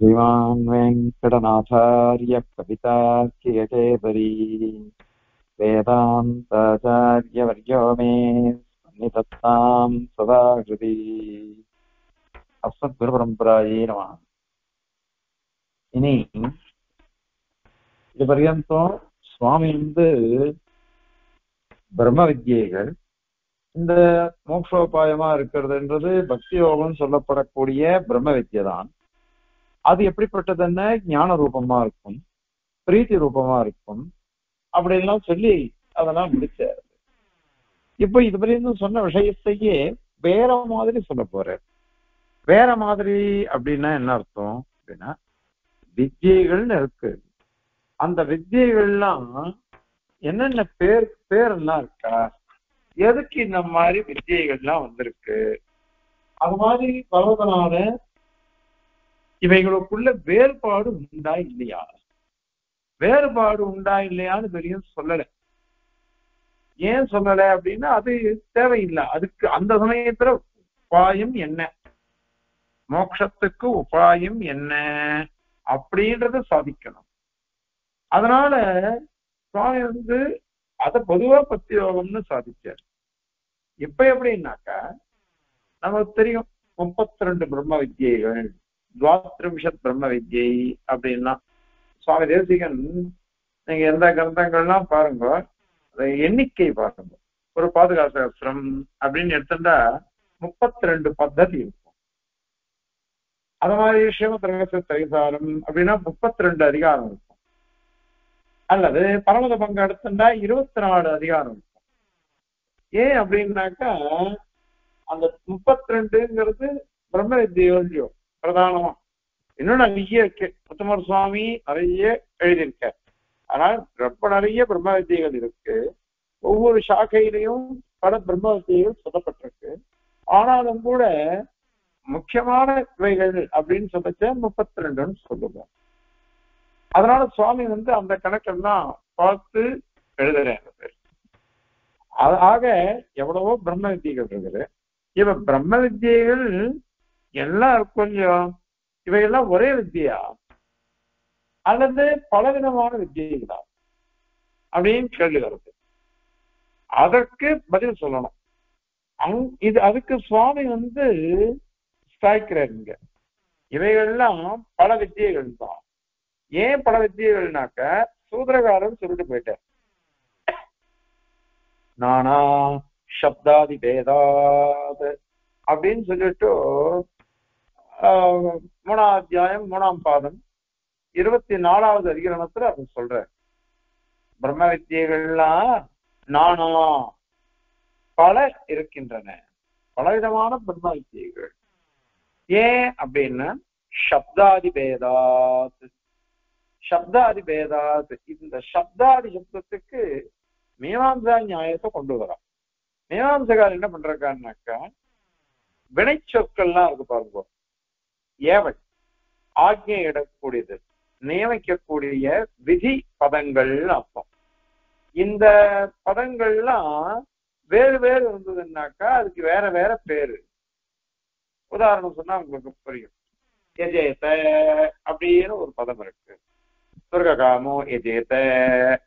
श्रीमान् वेङ्कटनाथार्य कवितार्कियकेसरी वेदान्ताचार्यवर्यो मे सन्निधत्तां सदा हृदि अस्मद्गुरुपरम्परायै नमः. இனி இது பர்யந்தம் சுவாமி பிரம்ம வித்யைகள் இந்த மோட்சோபாயமா இருக்கிறதுன்றது பக்தி யோகம் சொல்லப்படக்கூடிய பிரம்ம வித்யை தான். அது எப்படிப்பட்டதுன்னா ஞான ரூபமா இருக்கும், பிரீத்தி ரூபமா இருக்கும், அப்படின்லாம் சொல்லி அதெல்லாம் முடிச்சாரு. இப்ப இது வரையும் சொன்ன விஷயத்தையே வேற மாதிரி சொல்ல போறார். வேற மாதிரி அப்படின்னா என்ன அர்த்தம் அப்படின்னா, வித்யைகள்னு இருக்கு. அந்த வித்யைகள்லாம் என்னென்ன பேரெல்லாம் இருக்கா, எதுக்கு இந்த மாதிரி வித்யைகள்லாம் வந்திருக்கு, அது மாதிரி பரவதனால இவைகளுக்குள்ள வேறுபாடு உண்டா இல்லையா, வேறுபாடு உண்டா இல்லையான்னு பெரிய சொல்லல. ஏன் சொல்லல அப்படின்னா அது தேவையில்லை. அதுக்கு அந்த சமயத்துல உபாயம் என்ன, மோட்சத்துக்கு உபாயம் என்ன அப்படின்றத சாதிக்கணும். அதனால சுவாமி அத பொதுவா பக்தி யோகம்னு சாதிச்சார். இப்ப எப்படின்னாக்கா நமக்கு தெரியும் 32 பிரம்ம வித்யைகள், 32 பிரம்ம வித்யை அப்படின்னா சுவாமி தேசிகன் நீங்க எந்த கிரந்தங்கள்லாம் பாருங்க, எண்ணிக்கை பாருங்க. ஒரு பாதுகாசாஸ்திரம் அப்படின்னு எடுத்துட்டா 32 பத்ததி இருக்கும். அது மாதிரி சிவத்திரகச திரைசாரம் அப்படின்னா 32 அதிகாரம் இருக்கும். அல்லது பரமத பங்கு எடுத்துட்டா 24 அதிகாரம் இருக்கும். ஏன் அப்படின்னாக்கா அந்த 32ங்கிறது பிரம்ம வித்யோ பிரதானமா. இன்னும் நிறைய இருக்கு, முத்தமர் சுவாமி நிறைய எழுதியிருக்க. ஆனால் ரொம்ப நிறைய பிரம்ம வித்தியைகள் இருக்கு. ஒவ்வொரு சாக்கையிலையும் பல பிரம்ம வித்தியைகள் சொல்லப்பட்டிருக்கு. ஆனாலும் கூட முக்கியமான இவைகள் அப்படின்னு சொல்லச்ச 32ன்னு சொல்லுவோம். அதனால சுவாமி அந்த கணக்கெல்லாம் பார்த்து எழுதுறாங்க. ஆக எவ்வளவோ பிரம்ம வித்தியைகள் இருக்குது. இப்ப பிரம்ம வித்தியைகள் எல்லாம் கொஞ்சம் இவையெல்லாம் ஒரே வித்தியா அல்லது பலவிதமான வித்தியைகளா அப்படின்னு கேள்வி வருது. அதற்கு பதில் சொல்லணும். இது அதுக்கு சுவாமி ஸ்தாய்க்கிறாருங்க. இவைகள்லாம் பல வித்தியைகள் தான். ஏன் பல வித்தியைகள்னாக்க சூத்திரகாரன் சொல்லிட்டு போயிட்டார், நானா சப்தாதி பேதாத் அப்படின்னு சொல்லிட்டு 3ஆம் அத்தியாயம் 3ஆம் பாதம் 24வது அதிகரணத்துல அது சொல்ற. பிரம்ம வித்தியைகள்லாம் நானா பல இருக்கின்றன, பலவிதமான பிரம்ம வித்தியைகள். ஏன் அப்படின்னா சப்தாதி பேதாத், சப்தாதி பேதாத். இந்த சப்தாதி சப்தத்துக்கு மீமாம்சா நியாயத்தை கொண்டு வரோம். மீமாம்சகார் என்ன பண்றாருன்னாக்கா வினை சொற்கள்லாம் இருக்கு பாருங்க, ஏவல் ஆக்ஞை இடக்கூடியது, நியமிக்கக்கூடிய விதி பதங்கள் அர்த்தம். இந்த பதங்கள்லாம் வேறு வேறு இருந்ததுன்னாக்கா அதுக்கு வேற வேற பேரு. உதாரணம் சொன்னா உங்களுக்கு புரியும். எஜேத அப்படின்னு ஒரு பதம் இருக்கு, சொர்க்ககாமோ எஜேத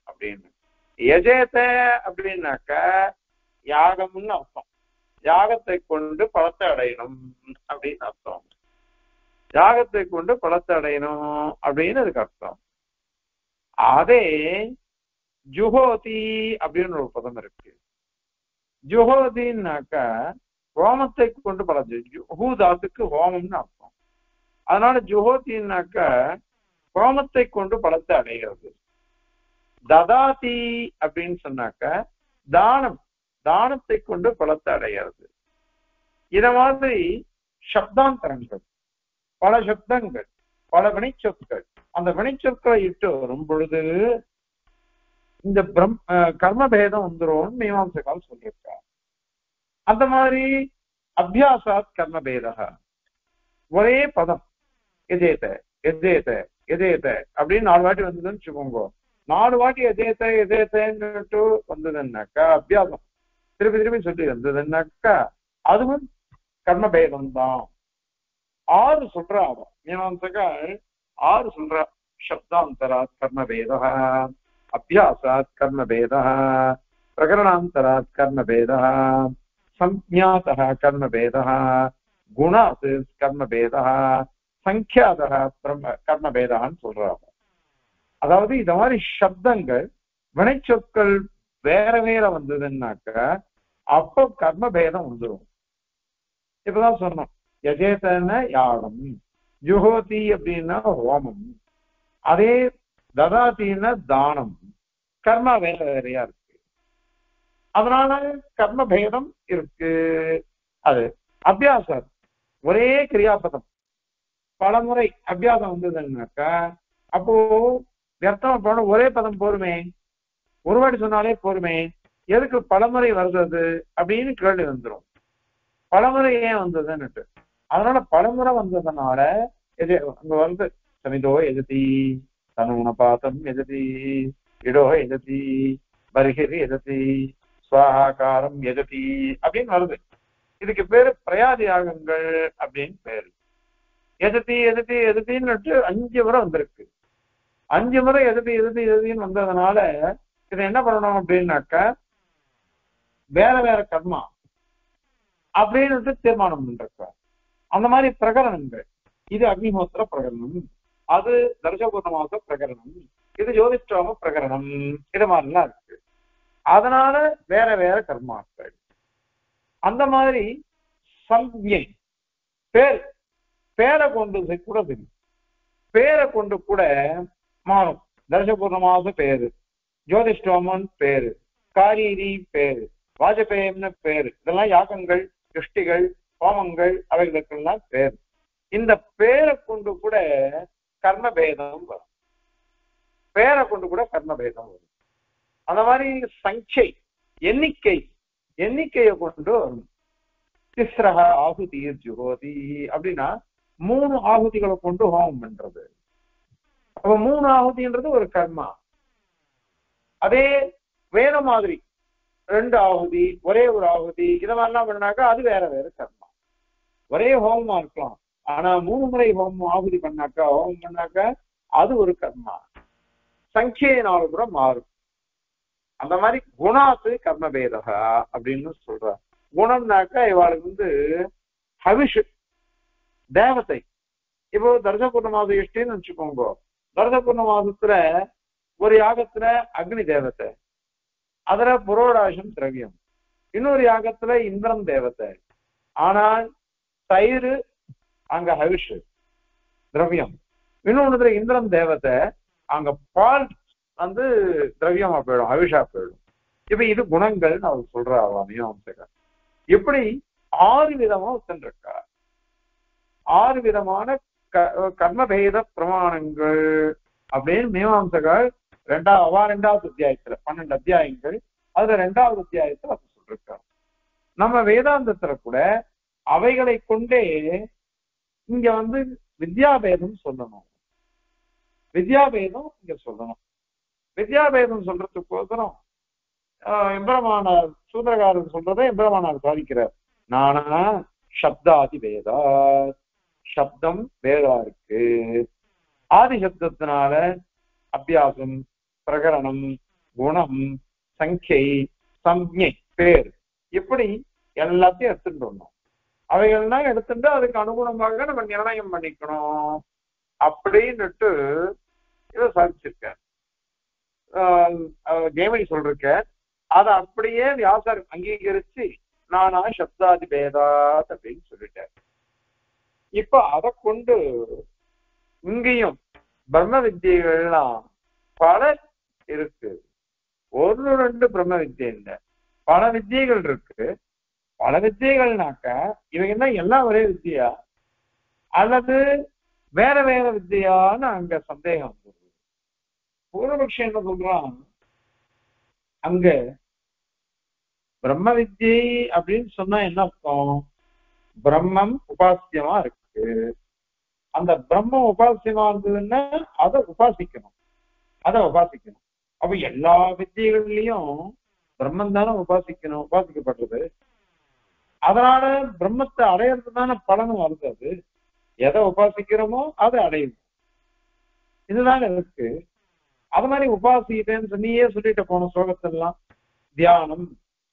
அப்படின்னு. எஜேத அப்படின்னாக்கா யாகம்னு அர்த்தம், யாகத்தை கொண்டு பலத்தை அடையணும் அப்படின்னு அர்த்தம். யாகத்தை கொண்டு பலத்தை அடையணும் அப்படின்னு அதுக்கு அர்த்தம். அதே ஜுஹோதி அப்படின்னு ஒரு பதம் இருக்கு. ஜுஹோதின்னாக்கா ஹோமத்தை கொண்டு பலத்தை, ஜுஹூதாத்துக்கு ஹோமம்னு அர்த்தம். அதனால ஜுஹோதின்னாக்கா ஹோமத்தை கொண்டு பலத்தை அடைகிறது. ததாதி அப்படின்னு சொன்னாக்க தானம், தானத்தை கொண்டு பலத்தை அடைகிறது. இத மாதிரி சப்தாந்தரங்கள், பல சப்தங்கள், பல வினைச்சொற்கள். அந்த வினைச்சொற்களை இட்டு வரும் பொழுது இந்த கர்மபேதம் வந்துரும் மீமாம்சகால் சொல்லியிருக்கா. அந்த மாதிரி அபியாசாத் கர்மபேத, ஒரே பதம் எதேத எதேத எதேத அப்படின்னு 4 வாட்டி வந்ததுன்னு வச்சுக்கோங்க. 4 வாட்டி எதேத்த எதேத்தன்னுட்டு வந்ததுன்னாக்கா அபியாசம் திருப்பி திருப்பி சொல்லி வந்ததுன்னாக்கா அதுவும் கர்மபேதம் தான். 6 சொல்றாங்க மீமாம்சகால். ஆறு சொல்ற. சப்தாந்தராத் கர்மபேதா, அபியாசாத் கர்மபேதா, பிரகரணாந்தராத் கர்மபேதா, சஞ்ஞாதः கர்மபேதா, குணாத் கர்மபேதா, சங்கியாதः கர்மபேதான்னு சொல்றாங்க. அதாவது இந்த மாதிரி சப்தங்கள் வினைச்சொற்கள் வேற வேற வந்ததுன்னாக்க அப்போ கர்மபேதம் வந்துடும். இப்பதான் சொன்னோம், யஜேதன யாகம், ஜுஹோதி அப்படின்னா ஹோமம், அதே ததாத்தின்னா தானம், கர்மா வேற வேறையா இருக்கு. அதனால கர்மபேதம் இருக்கு. அது அபியாசம், ஒரே கிரியாபதம் பலமுறை அபியாசம் வந்ததுன்னாக்கா அப்போ வியர்த்தமா போன ஒரே பதம் போருமே, ஒரு வாட்டி சொன்னாலே போருமே, எதுக்கு பலமுறை வருது அப்படின்னு கேள்வி வந்துடும். பலமுறை ஏன் வந்ததுன்னுட்டு. அதனால பலமுறை வந்ததுனால எது அங்க வருது, சமிதோ எதிர்த்தி, தனுணபாதம் எதிர்த்தி, இடோ எதிர்த்தி, பர்ஹிரி எதிர்த்தி, சுவாகாரம் எதிர்த்தி அப்படின்னு வருது. இதுக்கு பேரு பிரயாதி யாகங்கள் அப்படின்னு பேரு. எதிர்த்தி எதிர்த்தி எதிர்த்தின்னு 5 முறை வந்திருக்கு. 5 முறை எதிர்த்தி எதிர்த்தி எதிர்த்தின்னு வந்ததுனால இதை என்ன பண்ணணும் அப்படின்னாக்கா வேற வேற கர்மா அப்படின்னு தீர்மானம் பண்றாங்க. அந்த மாதிரி பிரகரணங்கள், இது அக்னிஹோத்திர பிரகரணம், அது தர்சபூர்ணமாச பிரகரணம், இது ஜோதிஷ்டாம பிரகரணம், இது மாதிரிலாம் இருக்கு. அதனால வேற வேற கர்மாக்கள். அந்த மாதிரி சம்ஞை பேர், பேரை கொண்டு கூட தெரியும், பேரை கொண்டு கூட மாறும். தர்சபூர்ணமாச பேரு, ஜோதிஷ்டோமன் பேரு, காரீரி பேரு, வாஜபேயம்னு பேரு, இதெல்லாம் யாகங்கள், கிருஷ்டிகள், ஹோமங்கள், அவைகளுக்கெல்லாம் பேர். இந்த பேரை கொண்டு கூட கர்மபேதம் வரும். பேரை கொண்டு கூட கர்மபேதம் வரும். அந்த மாதிரி சங்கை, எண்ணிக்கை, எண்ணிக்கையை கொண்டு வரும். திஸ்ரஹ ஆகுதிர் ஜுஹோதி அப்படின்னா 3 ஆகுதிகளை கொண்டு ஹோமம் பண்றது. அப்ப 3 ஆகுதின்றது ஒரு கர்மா. அதே வேற மாதிரி 2 ஆகுதி, ஒரே ஒரு ஆகுதி, இதை மாதிரிலாம் பண்ணாக்கா அது வேற வேற கர்மா. ஒரே ஹோமமா இருக்கலாம், ஆனா 3 முறை ஹோமம் ஆகுதி பண்ணாக்கா, ஹோமம் பண்ணாக்கா அது ஒரு கர்மா. சங்கையினால கூட மாறும். அந்த மாதிரி குணாத்து கர்மபேதகா அப்படின்னு சொல்ற. குணம்னாக்கா இவாளுக்கு ஹவிஷ் தேவதை. இப்போ தர்சபூர்ண மாத இஷ்டின்னு வச்சுக்கோங்க. தர்சபூர்ண மாதத்துல ஒரு யாகத்துல அக்னி தேவதை, அதுல புரோடாசம் திரவியம், இன்னொரு யாகத்துல இந்திரன் தேவதை. ஆனால் தயிர் அங்க ஹவிஷ் திரவியம், இன்னொன்னுல இந்திரன் தேவதை, அங்க பால் திரவியமா போயிடும், ஹவிஷா போயிடும். இப்ப இது குணங்கள் அவர் சொல்றா மீமாம்சகர். இப்படி 6 விதமா ஒத்துருக்கா. 6 விதமான கர்மபேத பிரமாணங்கள் அப்படின்னு மீமாம்சகர் 2வது அத்தியாயத்துல 12 அத்தியாயங்கள், அதுல 2வது அத்தியாயத்துல அப்ப சொல்லிருக்காரு. நம்ம வேதாந்தத்துல கூட அவைகளை கொண்டே இங்க வித்யாபேதம் சொல்லணும். வித்யாபேதம் இங்க சொல்லணும். வித்யாபேதம் சொல்றதுக்கோசரம் எம்பெருமானார் சூத்திரகாரர் சொல்றதை எம்பெருமானார் சாதிக்கிறார். நானா சப்தாதி வேதா, சப்தம் வேதா இருக்கு. ஆதி சப்தத்தினால அபியாசம், பிரகரணம், குணம், சங்கை, சம்ஞை, பேர், இப்படி எல்லாத்தையும் எடுத்துட்டு வந்தோம். அவைகள்லாம் எடுத்துட்டு அதுக்கு அனுகுணமாக நம்ம நிர்ணயம் பண்ணிக்கணும் அப்படின்னுட்டு இதை சாதிச்சிருக்க. ஜெயமணி சொல்லிருக்க. அதை அப்படியே வியாசர் அங்கீகரிச்சு நானா சப்தாதி பேதாத் அப்படின்னு சொல்லிட்டார். இப்ப அதை கொண்டு இங்கேயும் பிரம்ம வித்தியைகள்லாம் பல இருக்கு. 1-2 பிரம்ம வித்தியை இல்லை, பல வித்தியைகள் இருக்கு. பல வித்தியைகள்னாக்க இவங்க எல்லாம் ஒரே வித்தியா அல்லது வேற வேற வித்தியான்னு அங்க சந்தேகம் வந்துருது. பூர்வபக்ஷம் என்ன சொல்றான், அங்க பிரம்ம வித்தியை அப்படின்னு சொன்னா என்ன அர்த்தம்? பிரம்மம் உபாசியமா இருக்கு. அந்த பிரம்மம் உபாசியமா இருந்ததுன்னா அதை உபாசிக்கணும். அப்ப எல்லா வித்தியைகள்லயும் பிரம்மன் தானே உபாசிக்கப்படுறது. அதனால பிரம்மத்தை அடையிறது தானே பலனும் வருது. அது எதை உபாசிக்கிறோமோ அதை அடையும். இதுதானே இருக்கு. அது மாதிரி உபாசித்தேன்னு சொன்னியே சொல்லிட்டு போன ஸ்லோகத்தெல்லாம் தியானம்,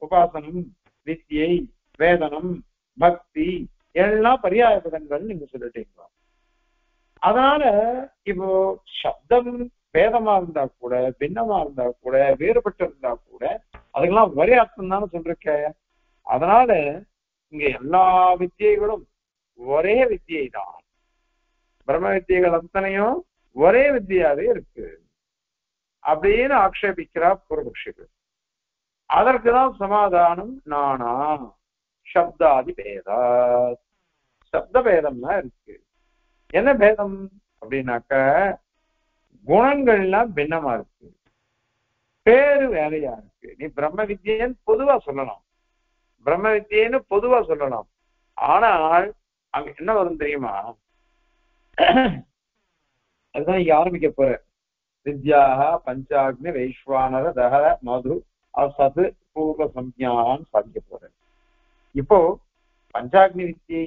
உபாசனம், வித்யை, வேதனம், பக்தி எல்லாம் பரியாய பதங்கள் நீங்க சொல்லிட்டீங்களா. அதனால இப்போ சப்தம் வேதமா இருந்தா கூட, பின்னமா இருந்தா கூட, வேறுபட்டு இருந்தா கூட அதுக்கெல்லாம் ஒரே அர்த்தம் தானே சொல்லிருக்க. அதனால இங்க எல்லா வித்தியைகளும் ஒரே வித்தியை தான். பிரம்ம வித்தியைகள் அத்தனையும் ஒரே வித்தியாவே இருக்கு அப்படின்னு ஆக்ஷேபிக்கிறா பூர்வபக்ஷிகள். அதற்குதான் சமாதானம் நானா சப்தாதி பேதா. சப்த பேதம்னா இருக்கு. என்ன பேதம் அப்படின்னாக்க குணங்கள்லாம் பின்னமா இருக்கு, பேரு வேலையா இருக்கு. நீ பிரம்ம வித்தியன்னு பொதுவா சொல்லலாம், பிரம்ம வித்தியன்னு பொதுவா சொல்லலாம். ஆனால் அங்க என்ன வரும் தெரியுமா? அதுதான் இங்க ஆரம்பிக்க போற. வித்யாக பஞ்சாக்னி வைஸ்வானர தஹர மது அசது பூர்வ சம்ஞான்னு சாதிக்க போற. இப்போ பஞ்சாக்னி வித்தியை,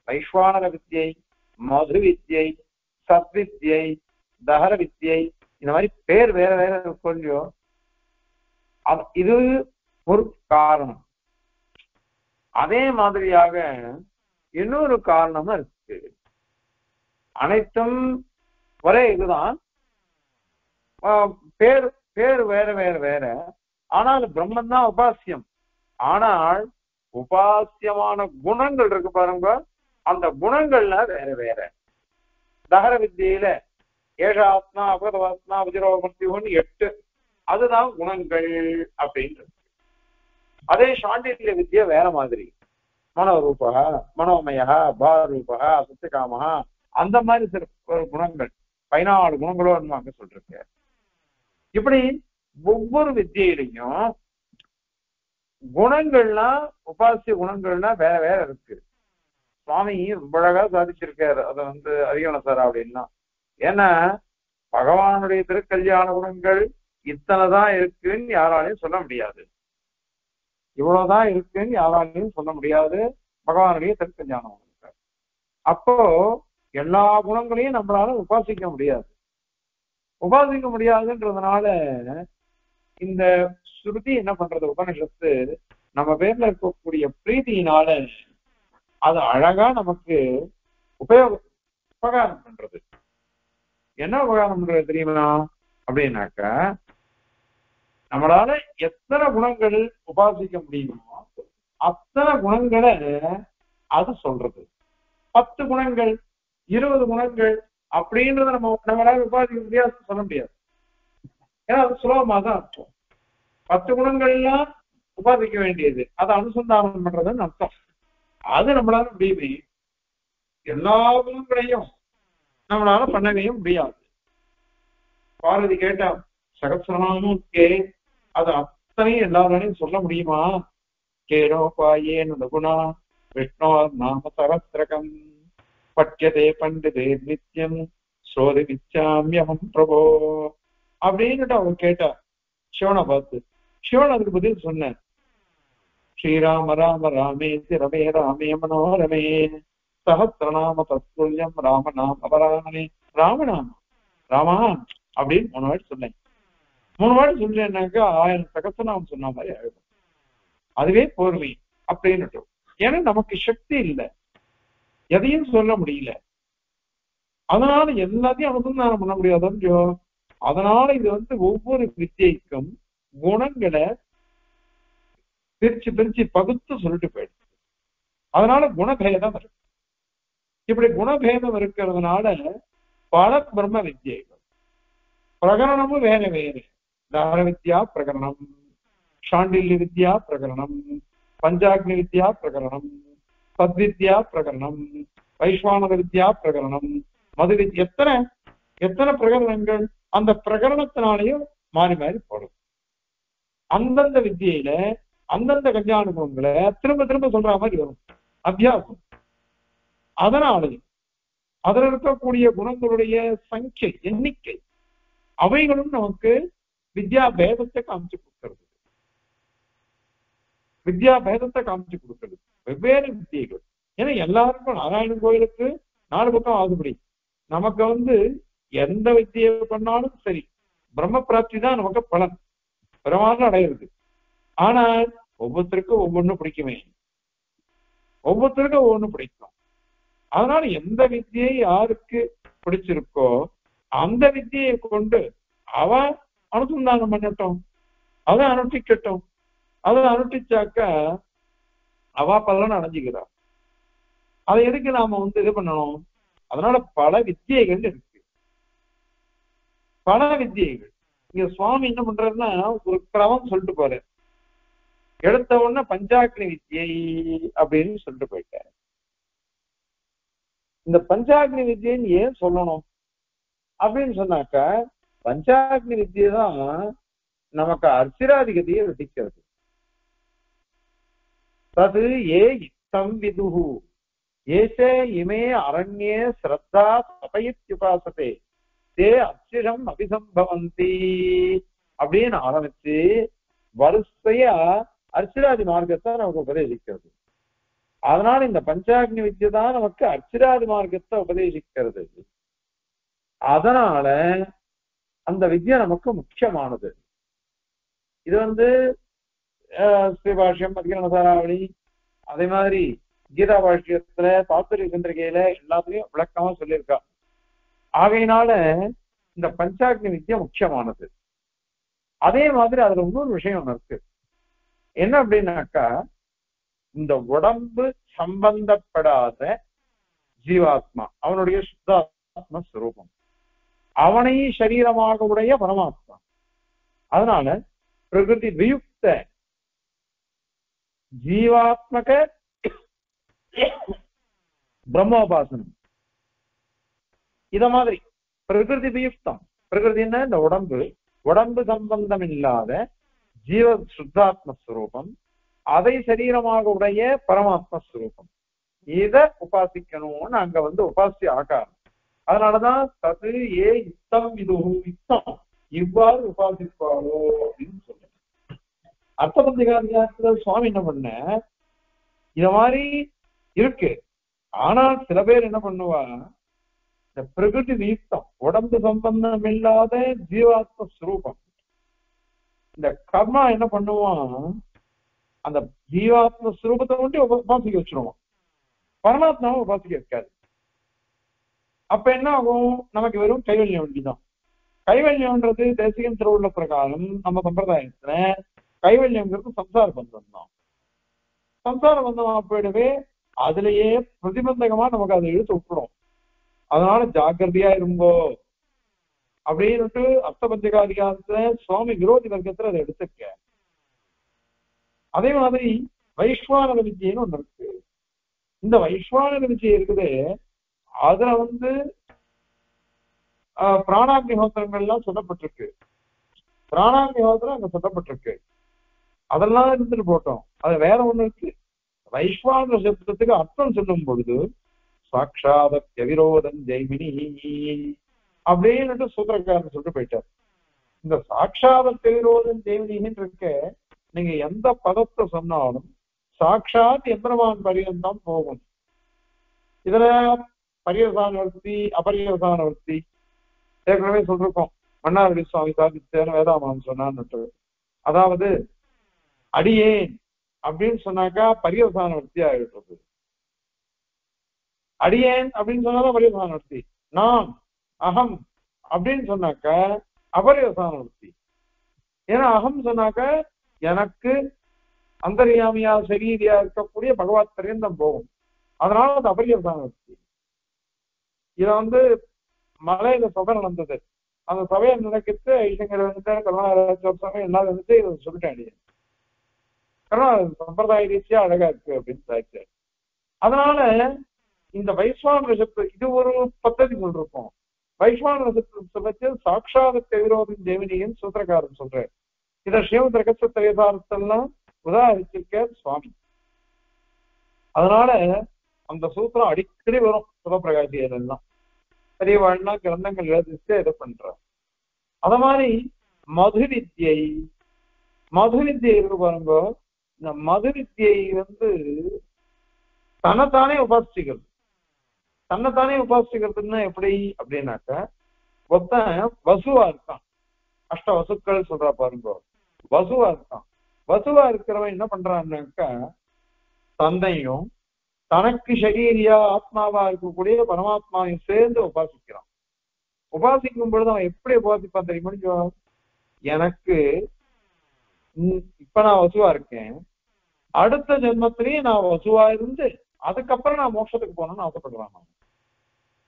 வைஸ்வானர வித்தியை, மது வித்தியை, சத்வித்யை, தஹர வித்தியை, இந்த மாதிரி பேர் வேற வேற சொல்லியோ இது ஒரு காரணம். அதே மாதிரியாக இன்னொரு காரணமும் இருக்கு. அனைத்தும் ஒரே இதுதான், பேர் பேர் வேற வேற வேற. ஆனால் பிரம்மன் தான் உபாசியம். ஆனால் உபாசியமான குணங்கள் இருக்கு பாருங்க, அந்த குணங்கள்ல வேற வேற. தகர வித்தியில ஏஷாத்மா அபகதவாத்மா விஜரோமர்த்தியோன்னு 8, அதுதான் குணங்கள் அப்படின்றது. அதே சாண்டில்ய வித்தியை வேற மாதிரி, மனோரூபா, மனோமயா, பாரூபா, சத்தியகாமஹா, அந்த மாதிரி சில குணங்கள் 14 குணங்களும் அங்க சொல்லிருக்க. இப்படி ஒவ்வொரு வித்தியிலையும் குணங்கள்லாம் உபாசிய குணங்கள்லாம் வேற வேற இருக்கு. சுவாமி ரொம்ப அழகா சாதிச்சிருக்காரு அதை அதிகணசாரா அப்படின்னா. ஏன்னா பகவானுடைய திருக்கல்யாண குணங்கள் இத்தனைதான் இருக்குன்னு யாராலையும் சொல்ல முடியாது, இவ்வளவுதான் இருக்குன்னு யாராலையும் சொல்ல முடியாது பகவானுடைய திருக்கல்யாண குணங்கள். அப்போ எல்லா குணங்களையும் நம்மளால உபாசிக்க முடியாது. உபாசிக்க முடியாதுன்றதுனால இந்த ஸ்ருதி என்ன பண்றது, உபனிஷத்து நம்ம பேர்ல இருக்கக்கூடிய பிரீதியினால அது அழகா நமக்கு உபகாரம் பண்றது. என்ன உபகாரம் பண்றது தெரியுமா அப்படின்னாக்க, நம்மளால எத்தனை குணங்கள் உபாசிக்க முடியுமோ அத்தனை குணங்களை அது சொல்றது. 10 குணங்கள் 20 குணங்கள் அப்படின்றத நம்மளால உபாசிக்க முடியாது, சொல்ல முடியாது. ஏன்னா அது சுலபமாக தான் அர்த்தம். 10 குணங்கள்லாம் உபாசிக்க வேண்டியது, அதை அனுசந்தானம் பண்றதுன்னு அர்த்தம். அது நம்மளால முடியுமே, எல்லா குணங்களையும் நம்மளால பண்ணவே முடியாது. பார்வதி கேட்டா சகசிரநாமம் கே, அது அத்தனையும் எல்லாராலையும் சொல்ல முடியுமா? கேனோபாயேன குணா விஷ்ணோ நாம சகசிரகம் பட்யதே பண்டிதே நித்தியம் சோதி விச்சாமியம் பிரபோ அப்படின்னுட்டு அவன் கேட்டா சிவனை பார்த்து. சிவன் அதுக்கு பதில் சொன்ன, ஸ்ரீராம ராம ராமேதி ரமே ராமே மனோரமே சஹசிரநாம தத்துல்யம் ராமநாம அபராமே. ராமநாம ராமா அப்படின்னு 3 வாட்டி சொன்னேன். 3 வாட்டி சொல்லேன்னாக்கா 1000 சகசிரநாமம் சொன்ன மாதிரி ஆயிடும். அதுவே போர்வை அப்படின்னு. ஏன்னா நமக்கு சக்தி இல்லை, எதையும் சொல்ல முடியல. அதனால எல்லாத்தையும் அனுசந்தானம் பண்ண முடியாதோ. அதனால இது ஒவ்வொரு வித்தியைக்கும் குணங்களை பிரிச்சு பிரிச்சு பகுத்து சொல்லிட்டு போயிடுது. அதனால குணபேதம் இருக்கு. இப்படி குணபேதம் இருக்கிறதுனால பல பிரம்ம வித்தியைகள், பிரகரணமும் வேற வேறு. தார வித்யா பிரகரணம், சாண்டில்ய வித்யா பிரகரணம், பஞ்சாக்னி வித்யா பிரகரணம், சத்வித்யா பிரகரணம், வைஸ்வானர வித்யா பிரகரணம், மது வித்யா, எத்தனை எத்தனை பிரகரணங்கள் அந்த பிரகரணத்தினாலையும் மாறி மாறி போடும். அந்தந்த வித்தியில அந்தந்த கல்யாணங்களை திரும்ப திரும்ப சொல்ற மாதிரி வரும் அத்தியாசம். அதனாலையும் அதில் இருக்கக்கூடிய குணங்களுடைய சங்கை எண்ணிக்கை அவைகளும் நமக்கு வித்யா பேதத்தை காமிச்சு கொடுக்கிறது. வித்யா பேதத்தை காமிச்சு கொடுக்கிறது வெவ்வேறு வித்தியைகள். ஏன்னா எல்லாருக்கும் நாராயணன் கோயிலுக்கு 4 பக்கம் ஆகுபடி, நமக்கு எந்த வித்தியை பண்ணாலும் சரி பிரம்ம பிராப்தி தான் நமக்கு பலன், பிரமாதம் அடையிறது. ஆனால் ஒவ்வொருத்தருக்கும் ஒவ்வொன்றும் பிடிக்குமே, ஒவ்வொருத்தருக்கும் ஒவ்வொன்றும் பிடிக்கும். அதனால எந்த வித்தியை யாருக்கு பிடிச்சிருக்கோ அந்த வித்தியை கொண்டு அவ அனுசந்தானம் பண்ணட்டும், அதை அனுஷ்டிக்கட்டும். அதை அனுஷ்டிச்சாக்க அவ பலன் அடைஞ்சுக்கிறார். அதை எதுக்கு நாம இது பண்ணணும்? அதனால பல வித்தியைகள் இருக்கு, பல வித்தியைகள். இங்க சுவாமி என்ன பண்றாருன்னா ஒரு கிரமம் சொல்லிட்டு போற, எடுத்த உடனே பஞ்சாக்னி வித்தியை அப்படின்னு சொல்லிட்டு போயிட்டாரு. இந்த பஞ்சாக்னி வித்தியன்னு ஏன் சொல்லணும் அப்படின்னு சொன்னாக்க, பஞ்சாக்னி வித்தியை தான் நமக்கு அர்ச்சிராதிகதியை வெட்டிக்கிறது. தது ஏ இத்தம் விதுஹு ஏசே இமே அரண்யே ஸ்ரத்தா தபயித்யுபாசதே தே அர்ச்சிரம் அபிசம்பவந்தி அப்படின்னு ஆரம்பிச்சு வரிசையா அர்ச்சிராதி மார்க்கத்தை நமக்கு உபதேசிக்கிறது. அதனால இந்த பஞ்சாக்னி வித்தியை தான் நமக்கு அர்ச்சிராதி மார்க்கத்தை உபதேசிக்கிறது. அதனால அந்த வித்யா நமக்கு முக்கியமானது. இது ஸ்ரீபாஷ்யம், அதிகரணசாராவளி, அதே மாதிரி கீதா பாஷ்யத்துல, தாத்பரிய சந்திரிகையில எல்லாத்துலயும் விளக்கமா சொல்லியிருக்கா. ஆகையினால இந்த பஞ்சாக்னி வித்யா முக்கியமானது. அதே மாதிரி அதுல இன்னொரு விஷயம் ஒண்ணு இருக்கு. என்ன அப்படின்னாக்கா, இந்த உடம்பு சம்பந்தப்படாத ஜீவாத்மா அவனுடைய சுத்தாத்ம ஸ்வரூபம், அவனை சரீரமாக உடைய பரமாத்மா. அதனால பிரகிருதி வியுக்த ஜீவாத்மக பிரம்மோபாசனம் இத மாதிரி பிரகிருதி வியுக்தம். பிரகிருதின்னா இந்த உடம்பு சம்பந்தம் இல்லாத ஜீவ சுத்தாத்ம ஸ்வரூபம், அதை சரீரமாக உடைய பரமாத்ம ஸ்வரூபம், இத உபாசிக்கணும்னு அங்க உபாசி ஆகாரம். அதனாலதான் தது ஏ யுத்தம் இது யுத்தம் இவ்வாறு உபாசிப்பாளோ அப்படின்னு சொல்றேன். அர்த்தபந்திகாரத்துல சுவாமி என்ன பண்ண, இத மாதிரி இருக்கு. ஆனால் சில பேர் என்ன பண்ணுவா, இந்த பிரகிருதி யுக்தம் உடம்பு சம்பந்தம் இல்லாத ஜீவாத்ம ஸ்வரூபம், இந்த கர்மா என்ன பண்ணுவான், அந்த ஜீவாத்ம ஸ்வரூபத்தை கொண்டு உபாசிக்க வச்சிருவான், பரமாத்மாவை உபாசிக்க வைக்காது. அப்ப என்ன ஆகும், நமக்கு வெறும் கைவல்யம் வண்டிதான். கைவல்யம்ன்றது தேசியம் திருவுள்ள பிரகாரம் நம்ம சம்பிரதாயத்துல கைவல்யம்ங்கிறது சம்சார பந்தம் தான். சம்சார பந்தமா போயிடவே அதுலயே பிரதிபந்தகமா நமக்கு அதை இழுத்து விட்டுடும். அதனால ஜாக்கிரதையா இருங்கோ அப்படின்னுட்டு அர்த்தபஞ்சகாதிகாரத்துல சுவாமி விரோதி வர்க்கத்துல அதை எடுத்துக்க. அதே மாதிரி வைஸ்வானர வித்தியன்னு ஒண்ணு இருக்கு. இந்த வைஸ்வானர வித்தியை இருக்குது, அதுல பிராணாக்னிஹோத்திரங்கள்லாம் சொல்லப்பட்டிருக்கு. பிராணாக்னிஹோத்திரம் அங்க சொல்லப்பட்டிருக்கு. அதெல்லாம் இருந்துட்டு போட்டோம். அது வேற ஒண்ணு இருக்கு. வைஸ்வான சப்தத்துக்கு அர்த்தம் சொல்லும் பொழுது சாட்சாத விரோதம் ஜெய்மினி அப்படின்னு சூத்திரக்காரன் சொல்லிட்டு போயிட்டார். இந்த சாட்சாத விரோதம் ஜெய்மினின்னு இருக்க, நீங்க எந்த பதத்தை சொன்னாலும் சாட்சாத் எம்பெருமான் பரியந்தான் போகும். இதுல பரியவசானவர்த்தி அபரியவசானவர்த்தி ஏற்கனவே சொல்லிருக்கோம். மன்னாரடி சுவாமி சாதித்தேன்னு வேதாமான் சொன்னான்னு. அதாவது அடியேன் அப்படின்னு சொன்னாக்கா பரியவசானவர்த்தி ஆயிடுறது. அடியேன் அப்படின்னு சொன்னாதான் பரியவசானவர்த்தி. நான் அகம் அப்படின்னு சொன்னாக்கா அபரியவசானவர்த்தி. ஏன்னா அகம் சொன்னாக்க எனக்கு அந்தர்யாமியா சரீரியா இருக்கக்கூடிய பகவத் பரியந்தம் போகும். அதனால அது அபரியவசானவர்த்தி. இத மலையில சபை நடந்தது. அந்த சபையை நடக்கிட்டு ஐயங்கர் கருணாராஜோத்சவம் எல்லாம் இதை சொல்லிட்டேன். சம்பிரதாய ரீதியா அழகா இருக்கு அப்படின்னு சாய்ச்சாரு. அதனால இந்த வைஸ்வான ரசத்து இது ஒரு பദ്ധதி சொல்லிருக்கோம். வைஸ்வான ரசத்தை வச்சு சாட்சாத விரோதம் ஜெமினின்னு சூத்திரக்காரன் சொல்றாரு. இதை ஸ்ரீமத் ரகசியத்தெல்லாம் உதாரிச்சிருக்கார் சுவாமி. அதனால அந்த சூத்திரம் அடிக்கடி வரும் சுதப்பிரகாசியர் எல்லாம் பெரியவாழ்னா கிரந்தங்கள் எழுதிச்சு இதை பண்றார். அத மாதிரி மது வித்தியை இருக்கு பாருங்க. இந்த மது வித்தியை தன்னைத்தானே உபாசிக்கிறது. தன்னைத்தானே உபாசிக்கிறதுன்னா எப்படி அப்படின்னாக்க, ஒருத்தன் வசுவா இருக்கான், அஷ்ட வசுக்கள் சொல்றா பாருங்க, வசுவா இருக்கான். வசுவா இருக்கிறவன் என்ன பண்றான்னாக்கா தந்தையும் தனக்கு சரீரியா ஆத்மாவா இருக்கக்கூடிய பரமாத்மாவையும் சேர்ந்து உபாசிக்கிறான். உபாசிக்கும் பொழுது அவன் எப்படி உபாசிப்பான் தெரியுமா? எனக்கு இப்ப நான் வசுவா இருக்கேன், அடுத்த ஜென்மத்திலேயே நான் வசுவா இருந்து அதுக்கப்புறம் நான் மோட்சத்துக்கு போகணும்னு ஆசைப்படுறான்.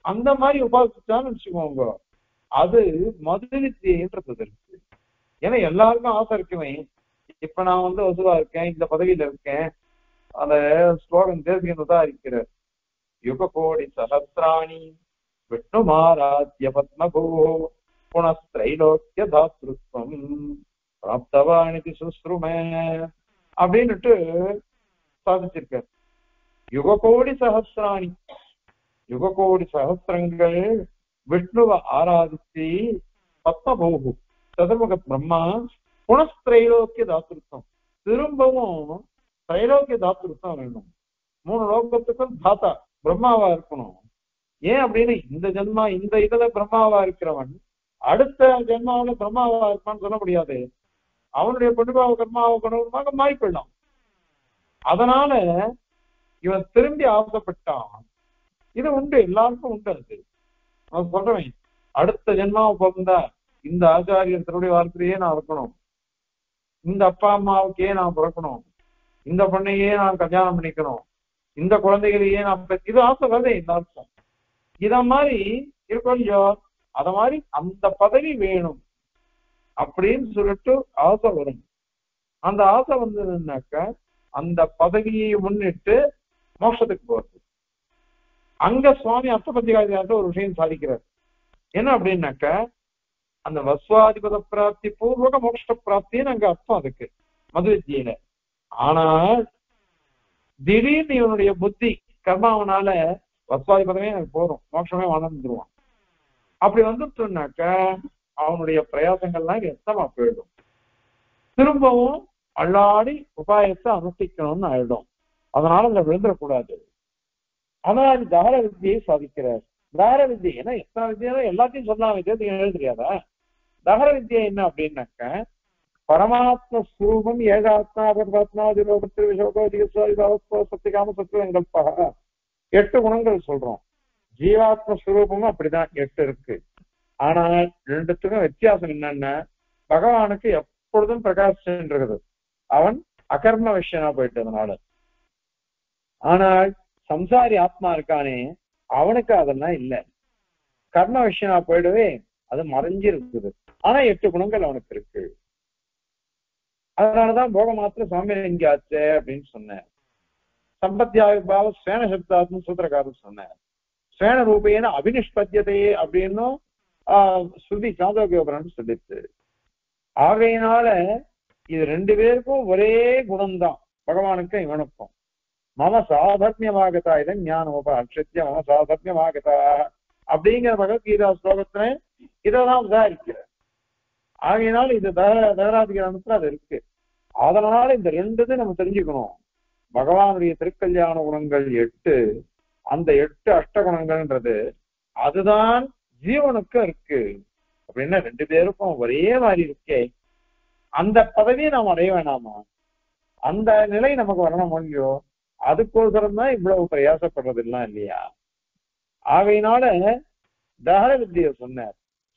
அந்த மாதிரி உபாசிச்சான்னு வச்சுக்கோங்க, அது மது வித்தியன்றது இருக்கு. ஏன்னா எல்லாருக்கும் ஆசை இருக்குமே, இப்ப நான் வசுவா இருக்கேன், இந்த பதவியில இருக்கேன். அந்த ஸ்லோகம் தேசிகதான் இருக்கிறார். யுக கோடி சஹசிராணி விஷ்ணுமாராத்ய பத்மபூ புனஸ்திரைலோக்கிய தாத்ருத்வம் பிராப்தவானிதி சுஸ்ரும அப்படின்னுட்டு சாதிச்சிருக்கார். யுக கோடி சஹசிராணி, யுக கோடி சஹசிரங்கள் விஷ்ணுவை ஆராதிச்சு பத்மபூ சதுர்முக பிரம்மா புனஸ்திரைலோக்கிய தாத்ருத்வம், திரும்பவும் திரைலோக்கிய தாத்ருத்வம் வேணும். 3 லோகத்துக்கும் தாத்தா பிரம்மாவா இருக்கணும். ஏன் அப்படின்னு, இந்த ஜென்மா இந்த இதுல பிரம்மாவா இருக்கிறவன் அடுத்த ஜென்மாவில பிரம்மாவா இருப்பான்னு சொல்ல முடியாது. அவனுடைய பெண்பாவ கர்மாவை கொண்டவமாக மாறி போயிடலாம். அதனால இவன் திரும்பி ஆசைப்பட்டான். இது உண்டு, எல்லாருக்கும் உண்டு. அது அவன் சொல்றவன், அடுத்த ஜென்மாவை பிறந்தா இந்த ஆச்சாரியர் திருடைய வார்த்தையே நான் இருக்கணும், இந்த அப்பா அம்மாவுக்கே நான் பிறக்கணும், இந்த பொண்ணையே நான் கல்யாணம் பண்ணிக்கணும், இந்த குழந்தைகளையே நான் இது ஆசை வருது எல்லாருக்கும். இத மாதிரி இருக்கும். அத மாதிரி அந்த பதவி வேணும் அப்படின்னு சொல்லிட்டு ஆசை வரும். அந்த ஆசை வந்ததுன்னாக்க அந்த பதவியை முன்னிட்டு மோட்சத்துக்கு போறது. அங்க சுவாமி அஷ்டபத்திகாரியார்ட்ட ஒரு விஷயம் சாதிக்கிறார். என்ன அப்படின்னாக்க, அந்த வஸ்வாதிபத பிராப்தி பூர்வக மோட்ச பிராப்தின்னு அங்க அர்த்தம் அதுக்கு மது வித்தியில. ஆனால் திடீர்னு இவனுடைய புத்தி கர்மாவனால வஸ்வாதிபதமே எனக்கு போறோம், மோட்சமே வாழ்ந்துருவான். அப்படி வந்துட்டுனாக்க அவனுடைய பிரயாசங்கள்லாம் எத்தமா போயிடும். திரும்பவும் அல்லாடி உபாயத்தை அனுஷ்டிக்கணும்னு ஆயிடும். அதனால அதுல விழுந்துடக்கூடாது. ஆனால் தகர வித்தியை சாதிக்கிறார். தகர வித்தியை ஏன்னா எத்தனை வித்தியா எல்லாத்தையும் சொல்லலாம், வித்தியத்தை எழுதுறியாதா? தகர வித்தியை என்ன அப்படின்னாக்க, பரமாத்ம ஸ்வரூபம் ஏகாத்மா பரமாத்மா சத்தியகாம சத்துவங்கள்பா 8 குணங்கள் சொல்றோம். ஜீவாத்ம ஸ்வரூபமும் அப்படிதான் 8 இருக்கு. ஆனால் 2த்துக்கும் வித்தியாசம் என்னன்னா, பகவானுக்கு எப்பொழுதும் பிரகாசம் இருக்குது, அவன் அகர்ம விஷயனா போயிட்டதுனால. ஆனால் சம்சாரி ஆத்மா இருக்கானே அவனுக்கு அதெல்லாம் இல்லை, கர்ம விஷயனா போயிடவே அது மறைஞ்சு இருக்குது. ஆனா 8 குணங்கள் அவனுக்கு இருக்கு. அதனாலதான் போக மாத்திர சாமியம் இங்க ஆச்சு அப்படின்னு சொன்னேன். சம்பத்தியாவிர்பாவ ஸ்வேன சப்தாத்னு சூத்திரக்காரர் சொன்னார். ஸ்வேன ரூபேன அபினிஷ்பத்தியதையே அப்படின்னும் ஸ்ருதி சாந்தோக்கியோபுரம் சொல்லிச்சு. ஆகையினால இது 2 பேருக்கும் ஒரே குணம்தான், பகவானுக்கும் இவனுக்கும். மம சாதர்மியமாகதா இதை ஞானோப அக்ஷத்திய மம சாதர்மியமாகதா அப்படிங்கிற பகவத்கீதா ஸ்லோகத்துல இதான் விசாரிக்கிற. ஆகையினால இது தகராதிகாரத்துல அது இருக்கு. அதனால இந்த 2 நம்ம தெரிஞ்சுக்கணும். பகவானுடைய திருக்கல்யாண குணங்கள் 8, அந்த 8 அஷ்டகுணங்கள்ன்றது அதுதான் ஜீவனுக்கு இருக்கு. அப்படின்னா 2 பேருக்கும் ஒரே மாதிரி இருக்கே, அந்த பதவியை நாம் அடைய வேணாமா? அந்த நிலை நமக்கு வரணும் இல்லையோ? அதுக்கோசரம் தான் இவ்வளவு பிரயாசப்படுறது எல்லாம் இல்லையா? ஆகையினால தகர வித்தியை சொன்னார்,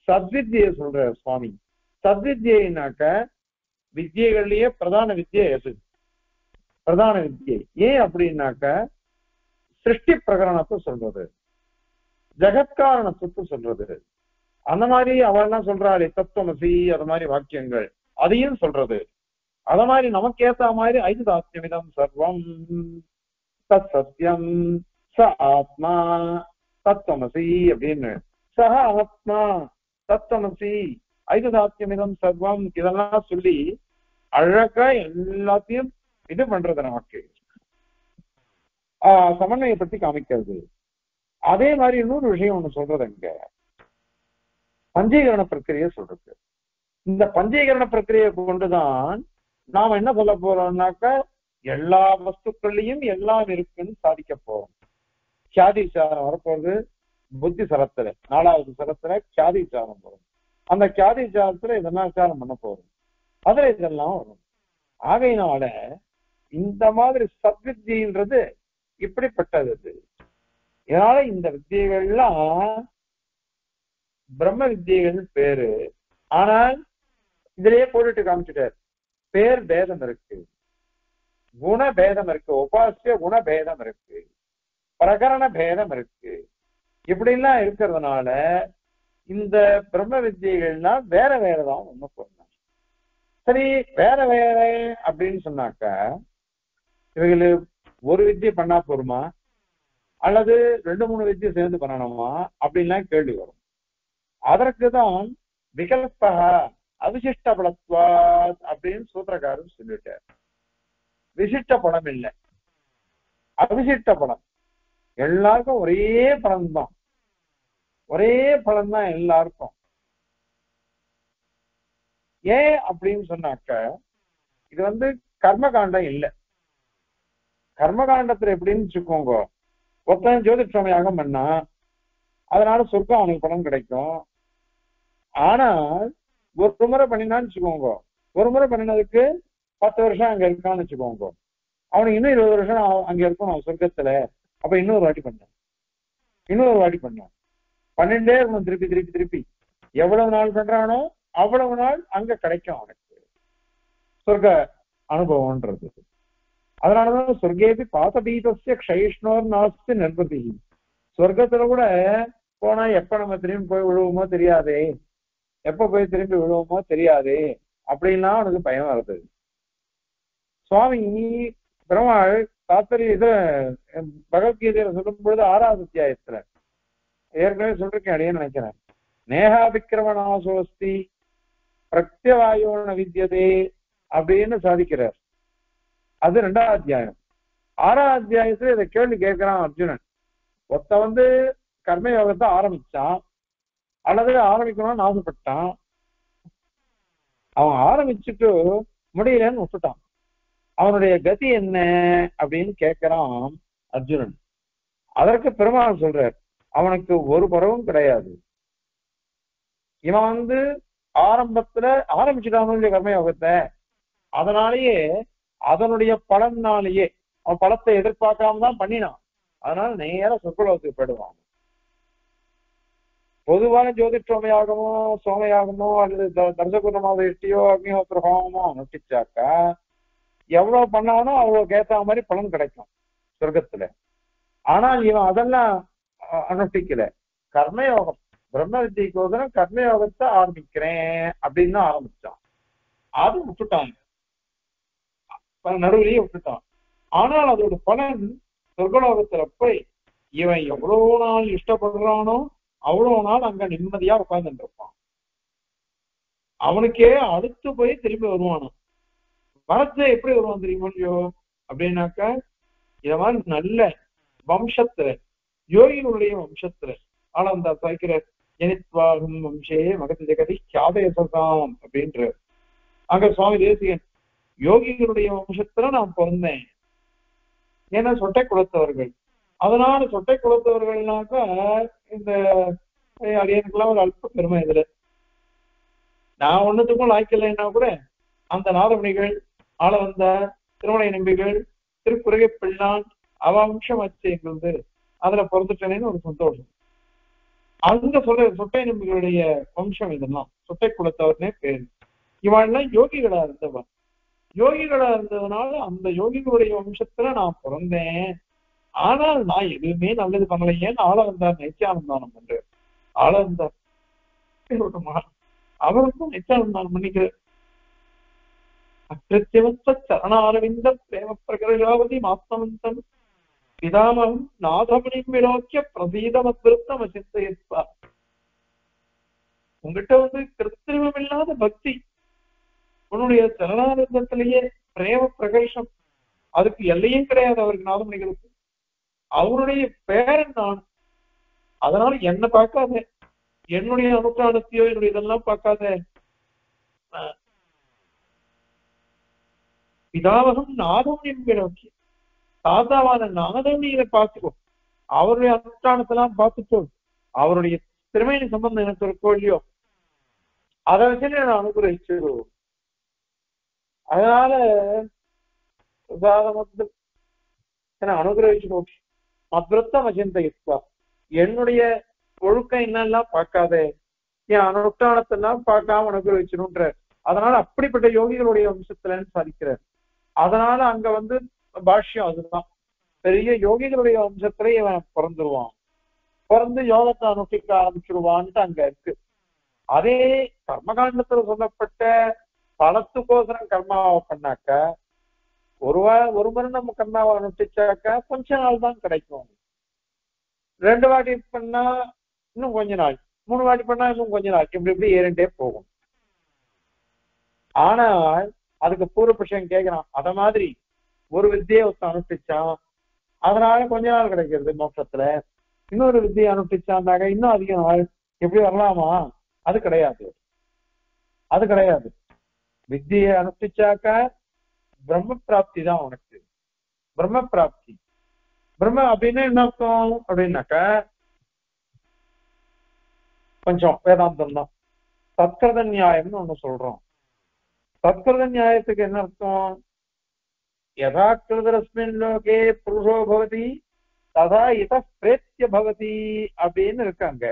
சத்வித்தியை சொல்ற சுவாமி. சத்வித்தியைனாக்க வித்தியைகள்லயே பிரதான வித்தியை எது? பிரதான வித்தியை. ஏன் அப்படின்னாக்க சிருஷ்டி பிரகரணத்தை சொல்றது, ஜெகத்காரணத்துக்கு சொல்றது. அந்த மாதிரி அவெல்லாம் சொல்றாரு தத்துவமசி, அது மாதிரி வாக்கியங்கள் அதையும் சொல்றது. அத மாதிரி நமக்கு ஏத்த மாதிரி 5 தாத்யமிதம் சர்வம் தத் சத்தியம் ச ஆத்மா தத்துவமசி அப்படின்னு, சஹ ஆத்மா தத்துவமசி 5 தாத்யமிதம் சர்வம் இதெல்லாம் சொல்லி அழகா எல்லாத்தையும் இது பண்றது, நமக்கு சமன்வயப்படுத்தி காமிக்கிறது. அதே மாதிரி இன்னொரு விஷயம் ஒண்ணு சொல்றது, அங்க பஞ்சீகரண பிரக்கிரியை சொல்றது. இந்த பஞ்சீகரண பிரக்கிரியை கொண்டுதான் நாம என்ன சொல்ல போறோம்னாக்க, எல்லா வஸ்துக்கள்லையும் எல்லாம் இருக்குன்னு சாதிக்க போறோம். சாதி விசாரம் வரப்போறது, புத்தி சரத்துல 4வது சரத்துல கியாதி விசாரம் வரும். அந்த கியாதி விசாரத்துல இதெல்லாம் விசாரம் பண்ண போறோம். அதுல இதெல்லாம் வரும். ஆகையினால இந்த மாதிரி சத்வித்தின்றது இப்படிப்பட்டது. இதனால இந்த வித்தியைகள்லாம் பிரம்ம வித்தியைகள் பேரு. ஆனால் இதுலயே போட்டுட்டு காமிச்சுட்டார், பேர் பேதம் இருக்கு, குண பேதம் இருக்கு, உபாசிய குண பேதம் இருக்கு, பிரகரண பேதம் இருக்கு. இப்படி எல்லாம் இருக்கிறதுனால இந்த பிரம்ம வித்தியைகள்லாம் வேற வேறதான் ஒண்ணு போடணும். சரி, வேற வேற அப்படின்னு சொன்னாக்கா இவங்களு ஒரு வித்தியை பண்ணா போருமா அல்லது 2-3 வித்தியை சேர்ந்து பண்ணணுமா அப்படின்லாம் கேள்வி வரும். அதற்குதான் விகல்பா அவிசிஷ்ட பலத்வாத் அப்படின்னு சூத்திரக்காரர் சொல்லிட்டார். விசிஷ்ட படம் இல்லை, அவிசிஷ்ட படம். எல்லாருக்கும் ஒரே பலம் தான், ஒரே பலம் தான் எல்லாருக்கும். ஏன் அப்படின்னு சொன்னாக்க இது கர்மகாண்டம் இல்லை. கர்மகாண்டத்துல எப்படின்னு வச்சுக்கோங்க, ஒருத்தன் ஜோதிஷம் யாகம் பண்ணா அதனால சொர்க்கம் அவனுக்கு பலன் கிடைக்கும். ஆனால் ஒரு முறை பண்ணினான்னு வச்சுக்கோங்க, ஒரு முறை பண்ணினதுக்கு 10 வருஷம் அங்க இருக்கான்னு வச்சுக்கோங்க, அவனுக்கு இன்னும் 20 வருஷம் அங்க இருக்கும் அவன் சொர்க்கத்துல. அப்ப இன்னொரு வாட்டி பண்ணான், இன்னொரு வாட்டி பண்ணான், 12 இருக்கணும் திருப்பி திருப்பி திருப்பி. எவ்வளவு நாள் பண்றானோ அவ்வளவு நாள் அங்க கிடைக்கும் அவனுக்கு சொர்க்க அனுபவம்ன்றது. அதனாலதான் சொர்க்கேபி பாசபீதஸ்ய க்ஷயிஷ்ணோர் நாஸ்தி நிர்பதி. சொர்க்கத்துல கூட போனா எப்ப நம்ம திரும்பி போய் விழுவோமோ தெரியாதே, எப்ப போய் திரும்பி விழுவோமோ தெரியாதே அப்படின்லாம் அவனுக்கு பயம் வருது. சுவாமி பெருமாள் தாத்தரி இத பகவத்கீதையில சொல்லும் பொழுது 6வது அத்தியாயத்துல ஏற்கனவே சொல்றேன் அடையன்னு நினைக்கிறேன், நேகாபிக்கிரமணாசோஸ்தி பிரத்யவாயோன வித்யதே அப்படின்னு சாதிக்கிறார். அது 2வது அத்தியாயம். 6வது அத்தியாயத்துல இதை கேள்வி கேட்கிறான் அர்ஜுனன். ஒருத்த கர்மயோகத்தை ஆரம்பிச்சான் அல்லது ஆரம்பிக்கணும்னு ஆசைப்பட்டான், அவன் ஆரம்பிச்சுட்டு முடியலன்னு விட்டுட்டான். அவனுடைய கதி என்ன அப்படின்னு கேட்கிறான் அர்ஜுனன். அதற்கு பெருமாள் சொல்றார், அவனுக்கு ஒரு பரவும் கிடையாது. இவன் ஆரம்பத்துல ஆரம்பிச்சுட்டான் கர்மயோகத்தை, அதனாலேயே அதனுடைய பலனாலேயே அவன் பலத்தை எதிர்பார்க்காம தான் பண்ணினான். அதனால நேர சொர்க்கலோகத்துக்கு போயிடுவான். பொதுவான ஜோதிஷோமயாகமோ சோமயாகமோ அல்லது தர்சகுரமாவ எட்டியோ அக்னிஹோத்திர ஹோமமோ நொட்டிச்சாக்கா எவ்வளவு பண்ணானோ அவ்வளவு ஏத்த மாதிரி பலன் கிடைக்கும் சொர்க்கத்துல. ஆனால் இவன் அதெல்லாம் அனுஷ்டிக்கல. கர்மயோகம் பிரம்ம வித்தியைக்கோசரம் கர்மயோகத்தை ஆரம்பிக்கிறேன் அப்படின்னு தான் ஆரம்பிச்சான். அது விட்டுட்டாங்க, நடுவிலேயே விட்டுட்டான். ஆனால் அதோட பலன் சொர்க்கலோகத்துல போய் இவன் எவ்வளவு நாள் இஷ்டப்படுறானோ அவ்வளவு நாள் அங்க நிம்மதியா உட்கார்ந்துட்டு இருப்பான். அவனுக்கே அடுத்து போய் திரும்பி வருவானோ. வரத்து எப்படி வருவான் தெரியுமோ அப்படின்னாக்கா, இத மாதிரி நல்ல வம்சத்துல யோகிகளுடைய வம்சத்துல ஆனந்த சாய்க்கிற ஜனித்வாகும் வம்சே மகதி ஜெகதி கியாதயசாம் அப்படின்ற அங்க சுவாமி தேசிகன் யோகிகளுடைய வம்சத்துல நான் பிறந்தேன். ஏன்னா சொட்டை குலத்தவர்கள், அதனால சொட்டை குலத்தவர்கள்னாக்கா இந்த அடியனுக்கெல்லாம் ஒரு அல்ப பெருமை. இதுல நான் ஒண்ணுத்துக்கும் லாய்க்கலைன்னா கூட அந்த நாதமணிகள் ஆள வந்த திருமணை நம்பிகள் திருக்குறைய பிள்ளான் அவம்சம் வச்சு எங்களுக்கு அதுல பிறந்துட்டேனேன்னு ஒரு சந்தோஷம். அங்க சொட்டை நம்பிகளுடைய வம்சம் இதெல்லாம் சொட்டை குலத்தவர்னே பேரு. இவாள்லாம் யோகிகளா இருந்தவன். யோகிகளா இருந்ததுனால அந்த யோகிகளுடைய வம்சத்துல நான் பிறந்தேன். ஆனால் நான் எதுவுமே நல்லது பண்ணலையேன்னு ஆள வந்தார் நித்தியானந்தானம் பண்றார். ஆள வந்தார் அவருக்கும் நித்தியானந்தானம் பண்ணிக்கிறார். அக்கிருத்தியவத்த சரணாரவிந்த பிரேம பிரகராவதி மாத்தமந்தம் பிதாமகம் நாதமணிம் விலோக்கிய பிரசீதமத்ருத்தம் அசித்தயத்வா. உங்ககிட்ட கிருத்திரிமம் இல்லாத பக்தி, உன்னுடைய சரணானந்தத்திலேயே பிரேம பிரகர்ஷம், அதுக்கு எல்லையும் கிடையாது அவருக்கு நாதமணிகளுக்கு. அவருடைய பேரன் நான். அதனால என்ன பார்க்காத, என்னுடைய அனுஷ்டானத்தையோ என்னுடைய இதெல்லாம் பார்க்காத. பிதாவகம் நாதமணியும் விலோக்கிய, தாத்தாவான நாதமணியை பார்த்துக்கோ, அவருடைய அனுஷ்டானத்தெல்லாம் பார்த்துட்டோம். அவருடைய திருமணி சம்பந்தம் எனக்கு இருக்கோ இல்லையோ அதை வச்சு நான் அனுகிரகிச்சிடுவோம். அதனால அனுகிரகிச்சிடுவோம். மத்ருத்தம் அச்சிந்தயித்வா, என்னுடைய ஒழுக்கம் என்னெல்லாம் பார்க்காத, என் அனுஷ்டானத்தெல்லாம் பார்க்காம அனுகிரகிச்சிடுன்ற. அதனால அப்படிப்பட்ட யோகிகளுடைய வம்சத்துலன்னு சாதிக்கிறார். அதனால அங்க வந்து பாஷ்யம் அதுதான், பெரிய யோகிகளுடைய வம்சத்திலே இவன் பிறந்துருவான், பிறந்து யோகத்தை அனுஷ்டிக்க ஆரம்பிச்சிருவான்ட்டு அங்க இருக்கு. அதே கர்மகாண்டத்துல சொல்லப்பட்ட பலத்துக்கோசரம் கர்மாவை பண்ணாக்க, ஒரு முறை நம்ம கர்மாவை அனுஷ்டிச்சாக்க கொஞ்ச நாள் தான் கிடைக்கும். 2 வாட்டி பண்ணா இன்னும் கொஞ்ச நாள், 3 வாட்டி பண்ணா இன்னும் கொஞ்ச நாள், இப்படி இப்படி ஏறிண்டே போகும். ஆனால் அதுக்கு பூர்வபட்சம் கேட்கிறான், அத மாதிரி ஒரு வித்தியை அனுஷ்டிச்சான், அதனால கொஞ்ச நாள் கிடைக்கிறது மோட்சத்துல. இன்னொரு வித்தியை அனுஷ்டிச்சான்னாக்க இன்னும் அதிக நாள், எப்படி வரலாமா? அது கிடையாது, அது கிடையாது. வித்தியை அனுஷ்டிச்சாக்க பிரம்ம பிராப்தி தான் உனக்கு. பிரம்ம பிராப்தி, பிரம்ம அப்படின்னு என்ன அர்த்தம் அப்படின்னாக்க கொஞ்சம் வேதாந்தம் தான். தத்கிருத நியாயம்னு ஒண்ணு சொல்றோம். தத்கிருத நியாயத்துக்கு என்ன அர்த்தம்? யதா கிருதரஸ்மின் லோகே புருஷோ பவதி ததா இத பிரேத்திய பவதி அப்படின்னு இருக்காங்க.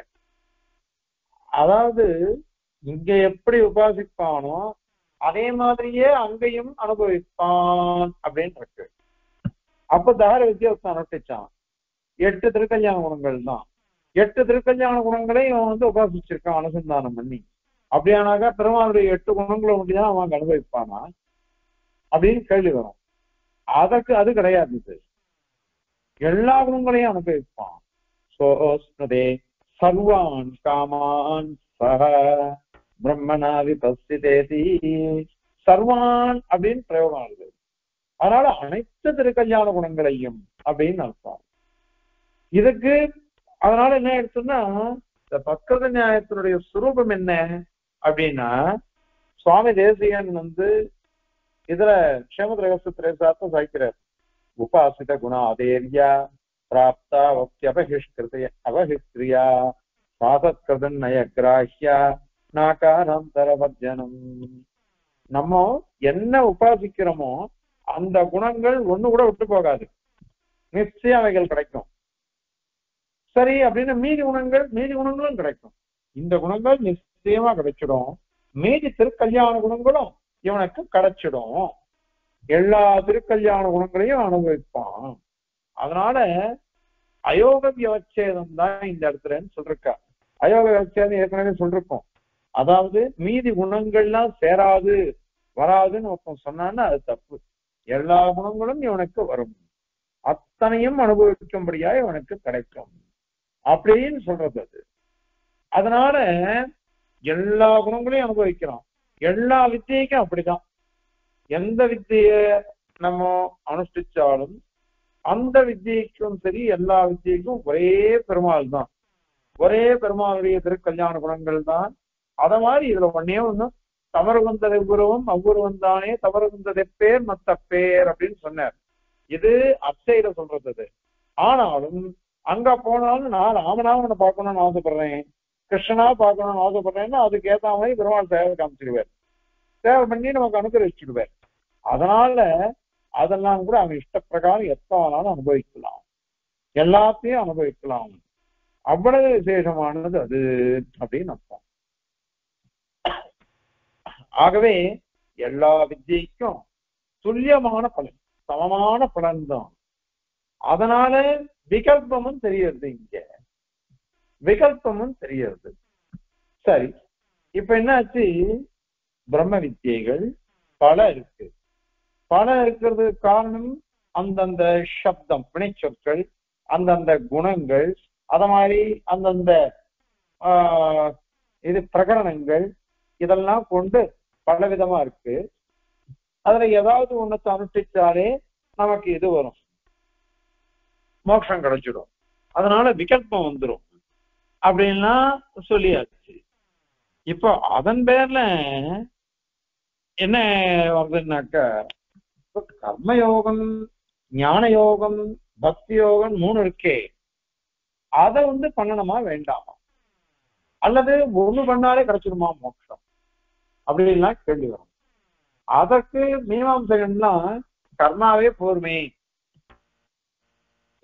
அதாவது இங்க எப்படி உபாசிப்பானோ அதே மாதிரியே அங்கேயும் அனுபவிப்பான் அப்படின்னு இருக்கு. அப்ப தகர வித்தியாசம் அனுஷ்டிச்சான். 8 திருக்கல்யாண குணங்கள் தான். 8 திருக்கல்யாண குணங்களையும் அவன் வந்து உபாசிச்சிருக்கான் அனுசந்தானம் பண்ணி. அப்படியானாக்கா பெருமாளுடைய 8 குணங்களை ஒன்றிதான் அவன் அனுபவிப்பானா அப்படின்னு கேள்வி வரும். அதற்கு அது கிடையாது. இது எல்லா குணங்களையும் அனுபவிப்பான். சோஸ்மதே சர்வான் காமான் சஹ பிரம்மனா விபஸ்திதேதி, சர்வான் அப்படின்னு பிரயோகம் ஆகுது. அதனால அனைத்து திருக்கல்யாண குணங்களையும் அப்படின்னு அர்த்தம் இதுக்கு. அதனால என்ன எடுத்தோம்னா, இந்த பக்கத நியாயத்தினுடைய சுரூபம் என்ன அப்படின்னா, சுவாமி தேசிகன் வந்து இதுல க்ஷேம ரகசியத்திலே சார்த்த சாய்க்கிறார். உபாசித குணாதேர்யா பிராப்தா அவஹிஷ்கிரியா சாதத்கிருதன் நயக்ராஹ்யா நாகாரந்தரவர்ஜனம். நம்ம என்ன உபாசிக்கிறோமோ அந்த குணங்கள் ஒண்ணு கூட விட்டு போகாது, நிச்சயம் அவைகள் கிடைக்கும். சரி அப்படின்னு மீதி குணங்களும் கிடைக்கும். இந்த குணங்கள் நிச்சயமா கிடைச்சிடும். மீதி திருக்கல்யாண குணங்களும் இவனுக்கு கிடைச்சிடும். எல்லா திருக்கல்யாண குணங்களையும் அனுபவிப்பான். அதனால அயோக வியவச்சேதம் தான் இந்த இடத்துலன்னு சொல்லிருக்கா. அயோக வியவச்சேதம் ஏற்கனவே சொல்லிருக்கோம். அதாவது மீதி குணங்கள்லாம் சேராது வராதுன்னு ஒருத்தன் சொன்னான்னா அது தப்பு. எல்லா குணங்களும் இவனுக்கு வரும், அத்தனையும் அனுபவிக்கும்படியா இவனுக்கு கிடைக்கும் அப்படின்னு சொல்றது அது. அதனால எல்லா குணங்களையும் அனுபவிக்கிறான். எல்லா வித்தியைக்கும் அப்படிதான். எந்த வித்திய நம்ம அனுஷ்டிச்சாலும் அந்த வித்தியைக்கும் சரி எல்லா வித்தியைக்கும் ஒரே பெருமாள் தான், ஒரே பெருமாளுடைய திருக்கல்யாண குணங்கள் தான். அத மாதிரி இதுல ஒன்னே ஒண்ணு, தவறுவந்ததை உருவம் அவ்வுருவம் தானே தவறுவந்ததை பேர் மத்த பேர் அப்படின்னு சொன்னார். இது அச்சையில சொல்றது. ஆனாலும் அங்க போனாலும் நான் ராமநாமனை பார்க்கணும்னு ஆசைப்படுறேன், கிருஷ்ணனா பார்க்கணும்னு ஆசைப்படுறேன்னா அதுக்கு ஏத்த மாதிரி பெருமாள் சேவை காமிச்சிடுவார், சேவை பண்ணி நமக்கு அனுகிரகிச்சிடுவார். அதனால அதெல்லாம் கூட அவன் இஷ்ட பிரகாரம் எத்தானாலும் அனுபவிக்கலாம், எல்லாத்தையும் அனுபவிக்கலாம். அவ்வளவு விசேஷமானது அது அப்படின்னு அர்த்தம். ஆகவே எல்லா வித்தியைக்கும் துல்லியமான பலன், சமமான பலன் தான். அதனால விகல்பமும் தெரியறது, இங்க விகல்பமும் தெரியறது. சரி, இப்ப என்னாச்சு, பிரம்ம வித்தியைகள் பல இருக்கு. பல இருக்கிறதுக்கு காரணம் அந்தந்த சப்தம், வினைச்சொற்கள், அந்தந்த குணங்கள், அத மாதிரி அந்தந்த இது பிரகடனங்கள், இதெல்லாம் கொண்டு பல விதமா இருக்கு. அதுல ஏதாவது ஒண்ணத்தை அனுஷ்டிச்சாலே நமக்கு இது வரும், மோட்சம் கிடைச்சிடும். அதனால விகல்பம் வந்துடும் அப்படின்னா சொல்லியாச்சு. இப்போ அதன் பேர்ல என்ன வருதுன்னாக்க, கர்மயோகம், ஞான யோகம், பக்தி யோகம் 3 இருக்கே, அதை பண்ணணுமா வேண்டாமா? அல்லது ஒண்ணு பண்ணாலே கிடைச்சிருமா மோட்சம் அப்படின்லாம் கேள்வி வரும். அதற்கு மீமாம்சகன்லாம் கர்மாவே போருமே,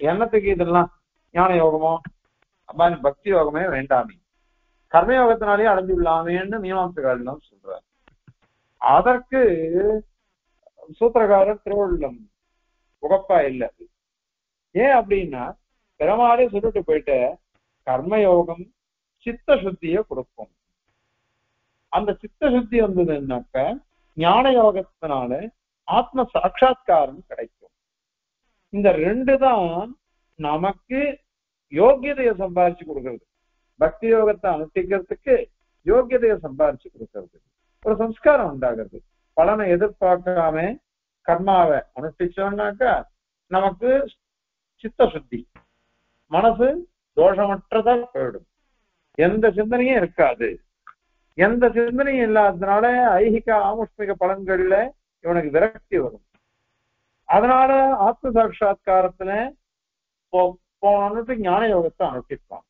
என்னத்துக்கு இதெல்லாம் ஞான யோகமோ பக்தி யோகமே வேண்டாமே, கர்மயோகத்தினாலேயே அடைஞ்சு விடலாமேன்னு மீமாம்சகர்கள் சொல்றார். அதற்கு சூத்திரக்காரர் திருவள்ளுவம் உகப்பா இல்லை. ஏன் அப்படின்னா பெருமாளே சொல்லிட்டு போயிட்டு கர்மயோகம் சித்த சுத்திய கொடுக்கும். அந்த சித்த சுத்தி வந்ததுன்னாக்க ஞான யோகத்தினால ஆத்ம சாட்சா்காரம் கிடைக்கும். இந்த ரெண்டு தான் நமக்கு யோகியதையை சம்பாதிச்சு கொடுக்கறது. பக்தி யோகத்தை அனுஷ்டிக்கிறதுக்கு யோகியதையை சம்பாதிச்சு கொடுக்கறது, ஒரு சம்ஸ்காரம் உண்டாகிறது. பலனை எதிர்பார்க்காம கர்மாவை அனுஷ்டிச்சோம்னாக்கா நமக்கு சித்த சுத்தி, மனசு தோஷமற்றதா போயிடும், எந்த சிந்தனையும் இருக்காது. எந்த சிந்தனையும் இல்லாததுனால ஐகிக ஆமுஷ்மிக பலன்கள்ல இவனுக்கு விரக்தி வரும். அதனால ஆத்ம சாட்சா்காரத்துல போனோன்னுட்டு ஞான யோகத்தை அனுஷ்டிப்பான்.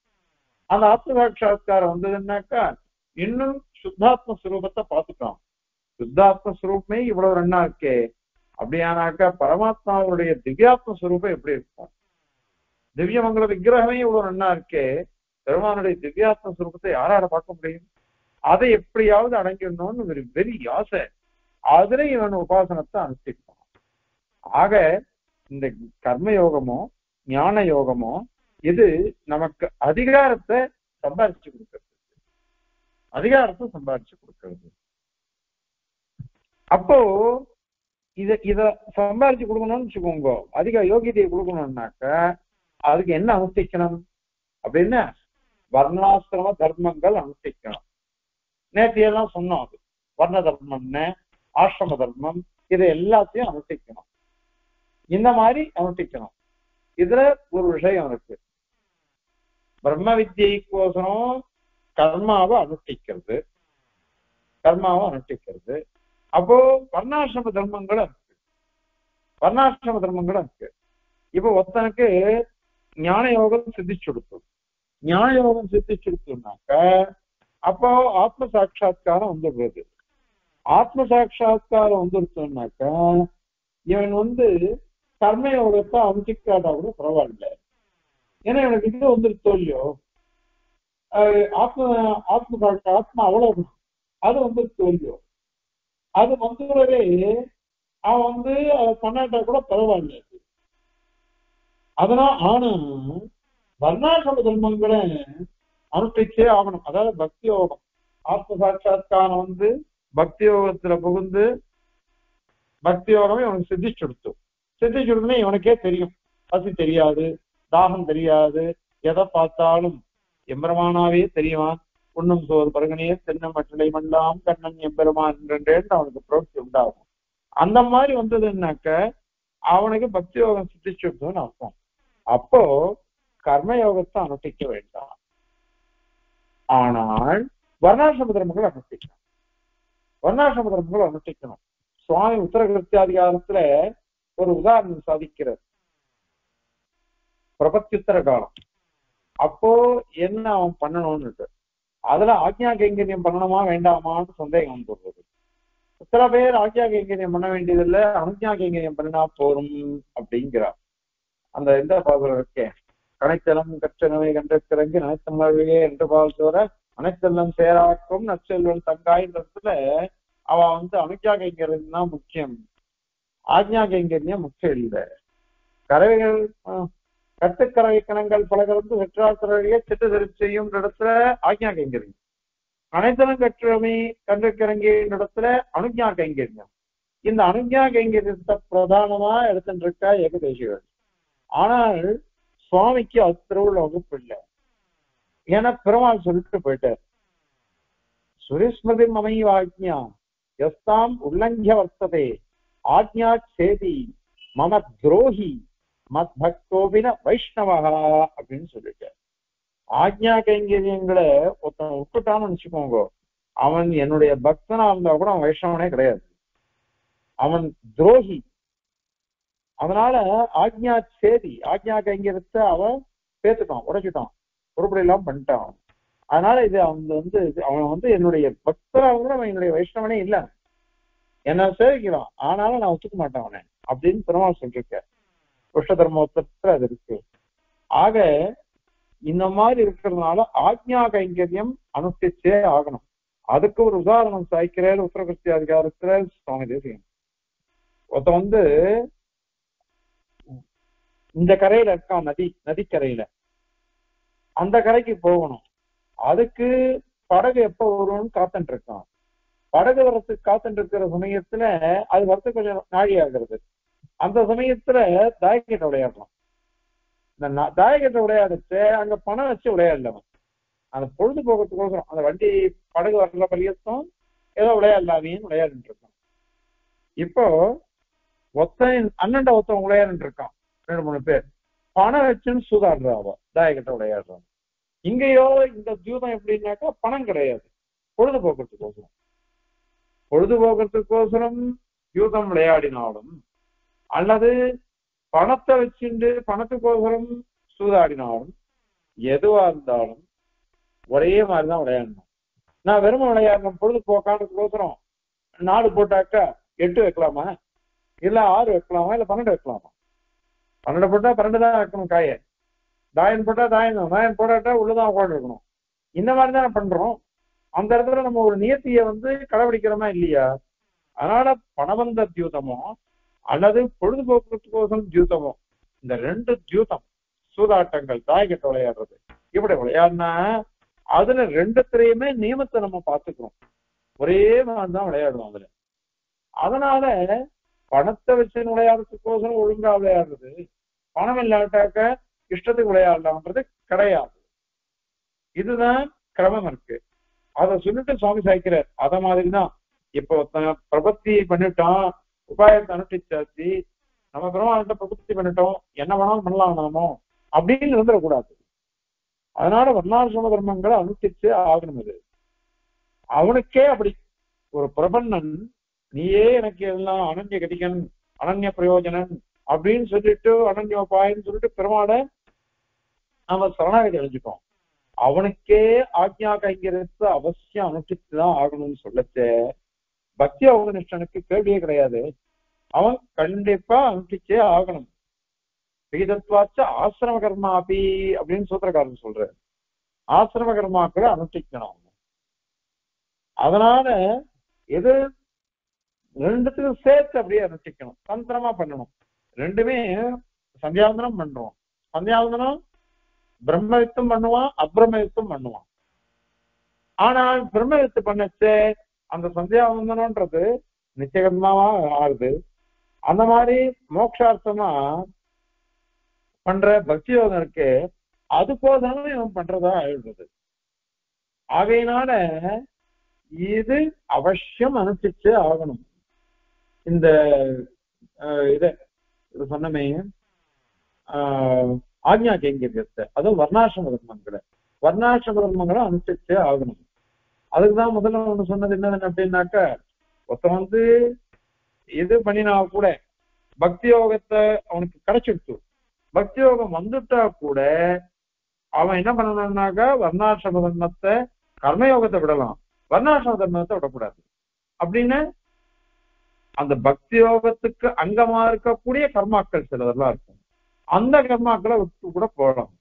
அந்த ஆத்ம சாட்சா்காரம் வந்ததுன்னாக்கா இன்னும் சுத்தாத்ம ஸ்வரூபத்தை பார்த்துட்டான். சுத்தாத்ம ஸ்வரூபமே இவ்வளவு ரெண்டா இருக்கே, அப்படியானாக்கா பரமாத்மாவுடைய திவ்யாத்ம ஸ்வரூபம் எப்படி இருக்கும்? திவ்யமங்கல விக்கிரகமே இவ்வளவு நன்னா இருக்கே, பெருமானுடைய திவ்யாத்ம ஸ்வரூபத்தை யாரால பார்க்க முடியும்? அதை எப்படியாவது அடங்கிடணும்னு ஒரு பெரிய ஆசை. அதுல இவன் உபாசனத்தை அனுஷ்டிப்பான். ஆக இந்த கர்மயோகமோ ஞான யோகமோ இது நமக்கு அதிகாரத்தை சம்பாதிச்சு கொடுக்கிறது, அதிகாரத்தை சம்பாதிச்சு கொடுக்கிறது. அப்போ இத சம்பாதிச்சு கொடுக்கணும்னு வச்சுக்கோங்க, அதிக யோகியதையை கொடுக்கணும்னாக்க அதுக்கு என்ன அனுஷ்டிக்கணும் அப்படின்னா வர்ணாசிரம தர்மங்கள் அனுஷ்டிக்கணும். நேற்றையெல்லாம் சொன்னோம், அது வர்ண தர்மம்னு ஆசிரம தர்மம் இதை எல்லாத்தையும் அனுஷ்டிக்கணும். இந்த மாதிரி அனுஷ்டிக்கணும். இதுல ஒரு விஷயம் இருக்கு, பிரம்ம வித்யைக்கோசரம் கர்மாவை அனுஷ்டிக்கிறது, கர்மாவை அனுஷ்டிக்கிறது. அப்போ வர்ணாசிரம தர்மங்களும் இருக்கு, வர்ணாசிரம தர்மங்களும் இருக்கு. இப்போ ஒருத்தனுக்கு ஞான யோகம் சித்திச்சுடுத்தோம், ஞான யோகம் சித்திச்சுடுத்தோம்னாக்க அப்போ ஆத்ம சாட்சா்காரம் வந்துடுறது. ஆத்ம சாட்சா்காரம் வந்துருச்சோம்னாக்க இவன் கர்மயோகத்தை அனுஷ்டிக்காட்டா கூட பரவாயில்ல, ஏன்னா எனக்கு இது வந்துருச்சோ இல்லையோ, ஆத்ம ஆத்மா அவ்வளவு அது வந்துருச்சோ இல்லையோ, அது வந்துடவே அவன் அதை பண்ணாட்டா கூட பரவாயில்ல. அதனால ஆனா வர்ணாசிரம தர்மங்களை அனுஷ்டிச்சே ஆகணும். அதாவது பக்தி யோகம், ஆத்ம சாட்சா்காரம் பக்தி யோகத்துல புகுந்து பக்தி யோகமே இவனுக்கு சித்திச்சுடுத்தும். சித்திச்சுடுத்துனா இவனுக்கே தெரியும், பசி தெரியாது, தாகம் தெரியாது, எதை பார்த்தாலும் எம்பெருமானாவே தெரியுமா, உண்ணும் சோறு பருகனையே தென்னம் மற்றலை மண்டாம் கண்ணன் எம்பெருமான் என்றேன்னு அவனுக்கு பிரவர்த்தி உண்டாகும். அந்த மாதிரி வந்ததுன்னாக்க அவனுக்கு பக்தி யோகம் சித்திச்சுடுத்துன்னு அர்த்தம். அப்போ கர்மயோகத்தை அனுஷ்டிக்க வேண்டாம், ஆனால் வர்ணாசிரம தர்மங்கள் அனுஷ்டிக்கணும். வர்ணாசிரம தர்மங்கள் அனுஷ்டிக்கணும். சுவாமி உத்தரகிருத்தியாதிகாரத்துல ஒரு உதாரணம் சாதிக்கிறார். பிரபத்தியுத்தர காலம் அப்போ என்ன அவன் பண்ணணும்னு, அதுல ஆக்ஞா கைங்கரியம் பண்ணணுமா வேண்டாமான்னு சந்தேகம் போடுறது. சில பேர் ஆக்ஞா கைங்கரியம் பண்ண வேண்டியதில்லை, அனுஜா கைங்கரியம் பண்ணினா போரும் அப்படிங்கிறார். அந்த எந்த பாசுரம் இருக்கே, கனைத்தலம் கற்றனவை கண்டிறங்கி நனைத்தமிழே என்று பால்சோர அனைத்தெல்லாம் சேராக்கும் நற்செல்வன் தங்காயின்றதுல அவன் அனுஜா கைங்கரியம் தான் முக்கியம், ஆக்ஞா கைங்கரியம் முக்கியம் இல்லை. கறவைகள் கட்டுக்கறவை கணங்கள் பலகலந்து வெற்றாத்திரையே சிட்டு தெரிவு செய்யும் இடத்துல ஆக்ஞா கைங்கரியம், அனைத்தலும் கற்றமை கண்டிறங்கிய இடத்துல அனுஜா கைங்கரியம். இந்த அனுஜா கைங்கரியத்தை பிரதானமா எடுத்துட்டு இருக்கா ஏகதேசிகள். ஆனால் சுவாமிக்கு அது திருவுள்ள வகுப்பு இல்லை. ஏன்னா பெருமாள் சொல்லிட்டு போயிட்டார், சுரிஸ்மிருதி மமைவ ஆக்ஞா எஸ்தாம் உல்லங்கிய வர்த்ததே ஆக்ஞா சேதி மம துரோகி மத் பக்தோபின வைஷ்ணவா அப்படின்னு சொல்லிட்டார். ஆக்ஞா கைங்கரியங்களை ஒருத்தன் விட்டுட்டான்னு நினைச்சுக்கோங்க, அவன் என்னுடைய பக்தனா இருந்தா கூட அவன் வைஷ்ணவனே கிடையாது, அவன் துரோகி. அதனால ஆக்ஞா சேதி, ஆக்ஞா கைங்கரியத்தை அவன் பேத்துட்டான், உடைச்சுட்டான், பொறுப்படையெல்லாம் பண்ணிட்டான். அதனால இது அவன் என்னுடைய பக்தராக கூட அவன் என்னுடைய வைஷ்ணவனே இல்ல, என்ன சேவிக்கிறான், ஆனாலும் நான் ஒத்துக்க மாட்டேன் அவனை அப்படின்னு பெருமாள் சொல்லிருக்க. புருஷ தர்மோத்தரத்துல அது இருக்கு. ஆக இந்த மாதிரி இருக்கிறதுனால ஆக்ஞா கைங்கரியம் அனுஷ்டிச்சே ஆகணும். அதுக்கு ஒரு உதாரணம் சாய்க்கிறார் உத்தரகிருஷ்டி அதிகாரத்துல சுவாமி தேசிகன். ஒருத்த இந்த கரையில இருக்கான், நதிக்கரையில, அந்த கரைக்கு போகணும். அதுக்கு படகு எப்ப வரும்னு காத்துட்டு இருக்கான். படகு வரத்துக்கு காத்துட்டு இருக்கிற சமயத்துல அது வரத்துக்கு கொஞ்சம் நாழி ஆகிறது. அந்த சமயத்துல தாயக்கட்டை விளையாடலாம். இந்த தாயக்கட்டை விளையாடுச்சு அங்க பணம் வச்சு விளையாடலாம். அந்த பொழுதுபோக்கத்துக்கோசரம் அந்த வண்டி படகு வர்ற பள்ளியத்தும் ஏதோ விளையாடலாமேன்னு விளையாடிட்டு இருக்கான். இப்போ அண்ணன்ட ஒருத்தன் விளையாடிட்டு இருக்கான், 2-3 பேர் பணம் வச்சுன்னு சூதாடுறாவ தாயக்கட்டை விளையாடுறான். இங்கேயோ இந்த ஜூதம் எப்படின்னாக்கா பணம் கிடையாது, பொழுதுபோக்குறதுக்கோசரம் யூதம் விளையாடினாலும் அல்லது பணத்தை வச்சுட்டு பணத்துக்கோசரம் சூதாடினாலும் எதுவா இருந்தாலும் ஒரே மாதிரிதான் விளையாடணும். நான் வெறும் விளையாடணும் பொழுதுபோக்கானதுக்கோசரம் 4 போட்டாக்கா 8 வைக்கலாமா, இல்ல 6 வைக்கலாமா, இல்ல 12 வைக்கலாமா? 12 போட்டா 12 தான் வைக்கணும் காய, தாயன் போட்டா தாயன் தான், தாயன் போட்டாட்டா உள்ளதான் உட்காந்து இருக்கணும். இந்த மாதிரி தான் பண்றோம். அந்த இடத்துல நம்ம ஒரு நியத்தியை கடைபிடிக்கிறோமா இல்லையா? அதனால பணவந்த தியூதமோ அல்லது பொழுதுபோக்குறதுக்கோசரம் தியூதமோ, இந்த 2 தியூதம் சூதாட்டங்கள் தாய்கிட்ட விளையாடுறது இப்படி விளையாடினா அதுல 2த்துலயுமே நியமத்தை நம்ம பார்த்துக்கிறோம், ஒரே மாதிரிதான் விளையாடுவோம் அதுல. அதனால பணத்தை வச்சு விளையாடுறதுக்கோசரம் ஒழுங்கா விளையாடுறது, பணம் இல்லாட்டாக்க இஷ்டத்துக்கு விளையாடலாம்ன்றது கிடையாது. இதுதான் கிரமம் இருக்கு. அதை சொல்லிட்டு சுவாமி சாய்க்கிறார். அத மாதிரிதான் இப்போ பிரபத்தி பண்ணிட்டோம், உபாயத்தை அனுஷ்டிச்சாச்சு, நம்ம பெருமாள்கிட்ட பிரபத்தி பண்ணிட்டோம், என்ன வேணாலும் பண்ணலாம் நாமோ அப்படின்னு இருந்துடக்கூடாது. அதனால வர்ணாசிரம தர்மங்களை அனுஷ்டிச்சு ஆகணும். இது அவனுக்கே அப்படி ஒரு பிரபன்னன், நீயே எனக்கு எல்லாம் அனன்ய கதிகன் அனன்ய பிரயோஜனன் அப்படின்னு சொல்லிட்டு அனன்யோபாயன்னு சொல்லிட்டு பெருமாளை நம்ம சரணாகதி அடைஞ்சிட்டோம். அவனுக்கே ஆக்ஞா கைங்கரித்து அவசியம் அனுஷ்டிச்சுதான் ஆகணும்னு சொல்லச்சே பக்தி அவனிஷ்டனுக்கு கேள்வியே கிடையாது, அவன் கண்டிப்பா அனுஷ்டிச்சே ஆகணும். விகிதத்வாச்ச ஆசிரம கர்மா அப்படி அப்படின்னு சூத்திரக்காரன் சொல்ற, ஆசிரம கர்மாக்களை அனுஷ்டிக்கணும். அதனால எது 2த்துக்கும் சேர்த்து அப்படியே அனுஷ்டிக்கணும், தந்திரமா பண்ணணும். 2மே சந்தியாவந்தனம் பண்றோம், சந்தியாவந்தனம் பிரம்மவித்தம் பண்ணுவான், அப்பிரமவித்தம் பண்ணுவான். ஆனால் பிரம்மவித்து பண்ணச்சே அந்த சந்தியாவந்தனம்ன்றது நிச்சயகர்மாவா ஆகுது. அந்த மாதிரி மோட்சார்த்தமா பண்ற பக்தி யோகம் இருக்கு, அது போதாம இவன் பண்றதா ஆயிடுறது. ஆகையினால இது அவசியம் அனுஷ்டிச்சு ஆகணும். இந்த இத சொன்னமே ஆக்ஞா கைங்கரியத்தை, அதுவும் வர்ணாசிரம தர்மங்களை அனுஷ்டிச்சே ஆகணும். அதுக்குதான் முதல்ல ஒண்ணு சொன்னது என்னதுன்னு அப்படின்னாக்கா, ஒருத்தன் இது பண்ணினா கூட பக்தி யோகத்தை அவனுக்கு கிடைச்சிடுச்சு, பக்தி யோகம் வந்துட்டா கூட அவன் என்ன பண்ணணும்னாக்கா வர்ணாசிரம தர்மத்தை கர்மயோகத்தை விடலாம், வர்ணாசிரம தர்மத்தை விடக்கூடாது. அப்படின்னு அந்த பக்தி யோகத்துக்கு அங்கமா இருக்கக்கூடிய கர்மாக்கள் சிலதெல்லாம் இருக்கும், அந்த கர்மாக்களை விட்டு கூட போகலாம்.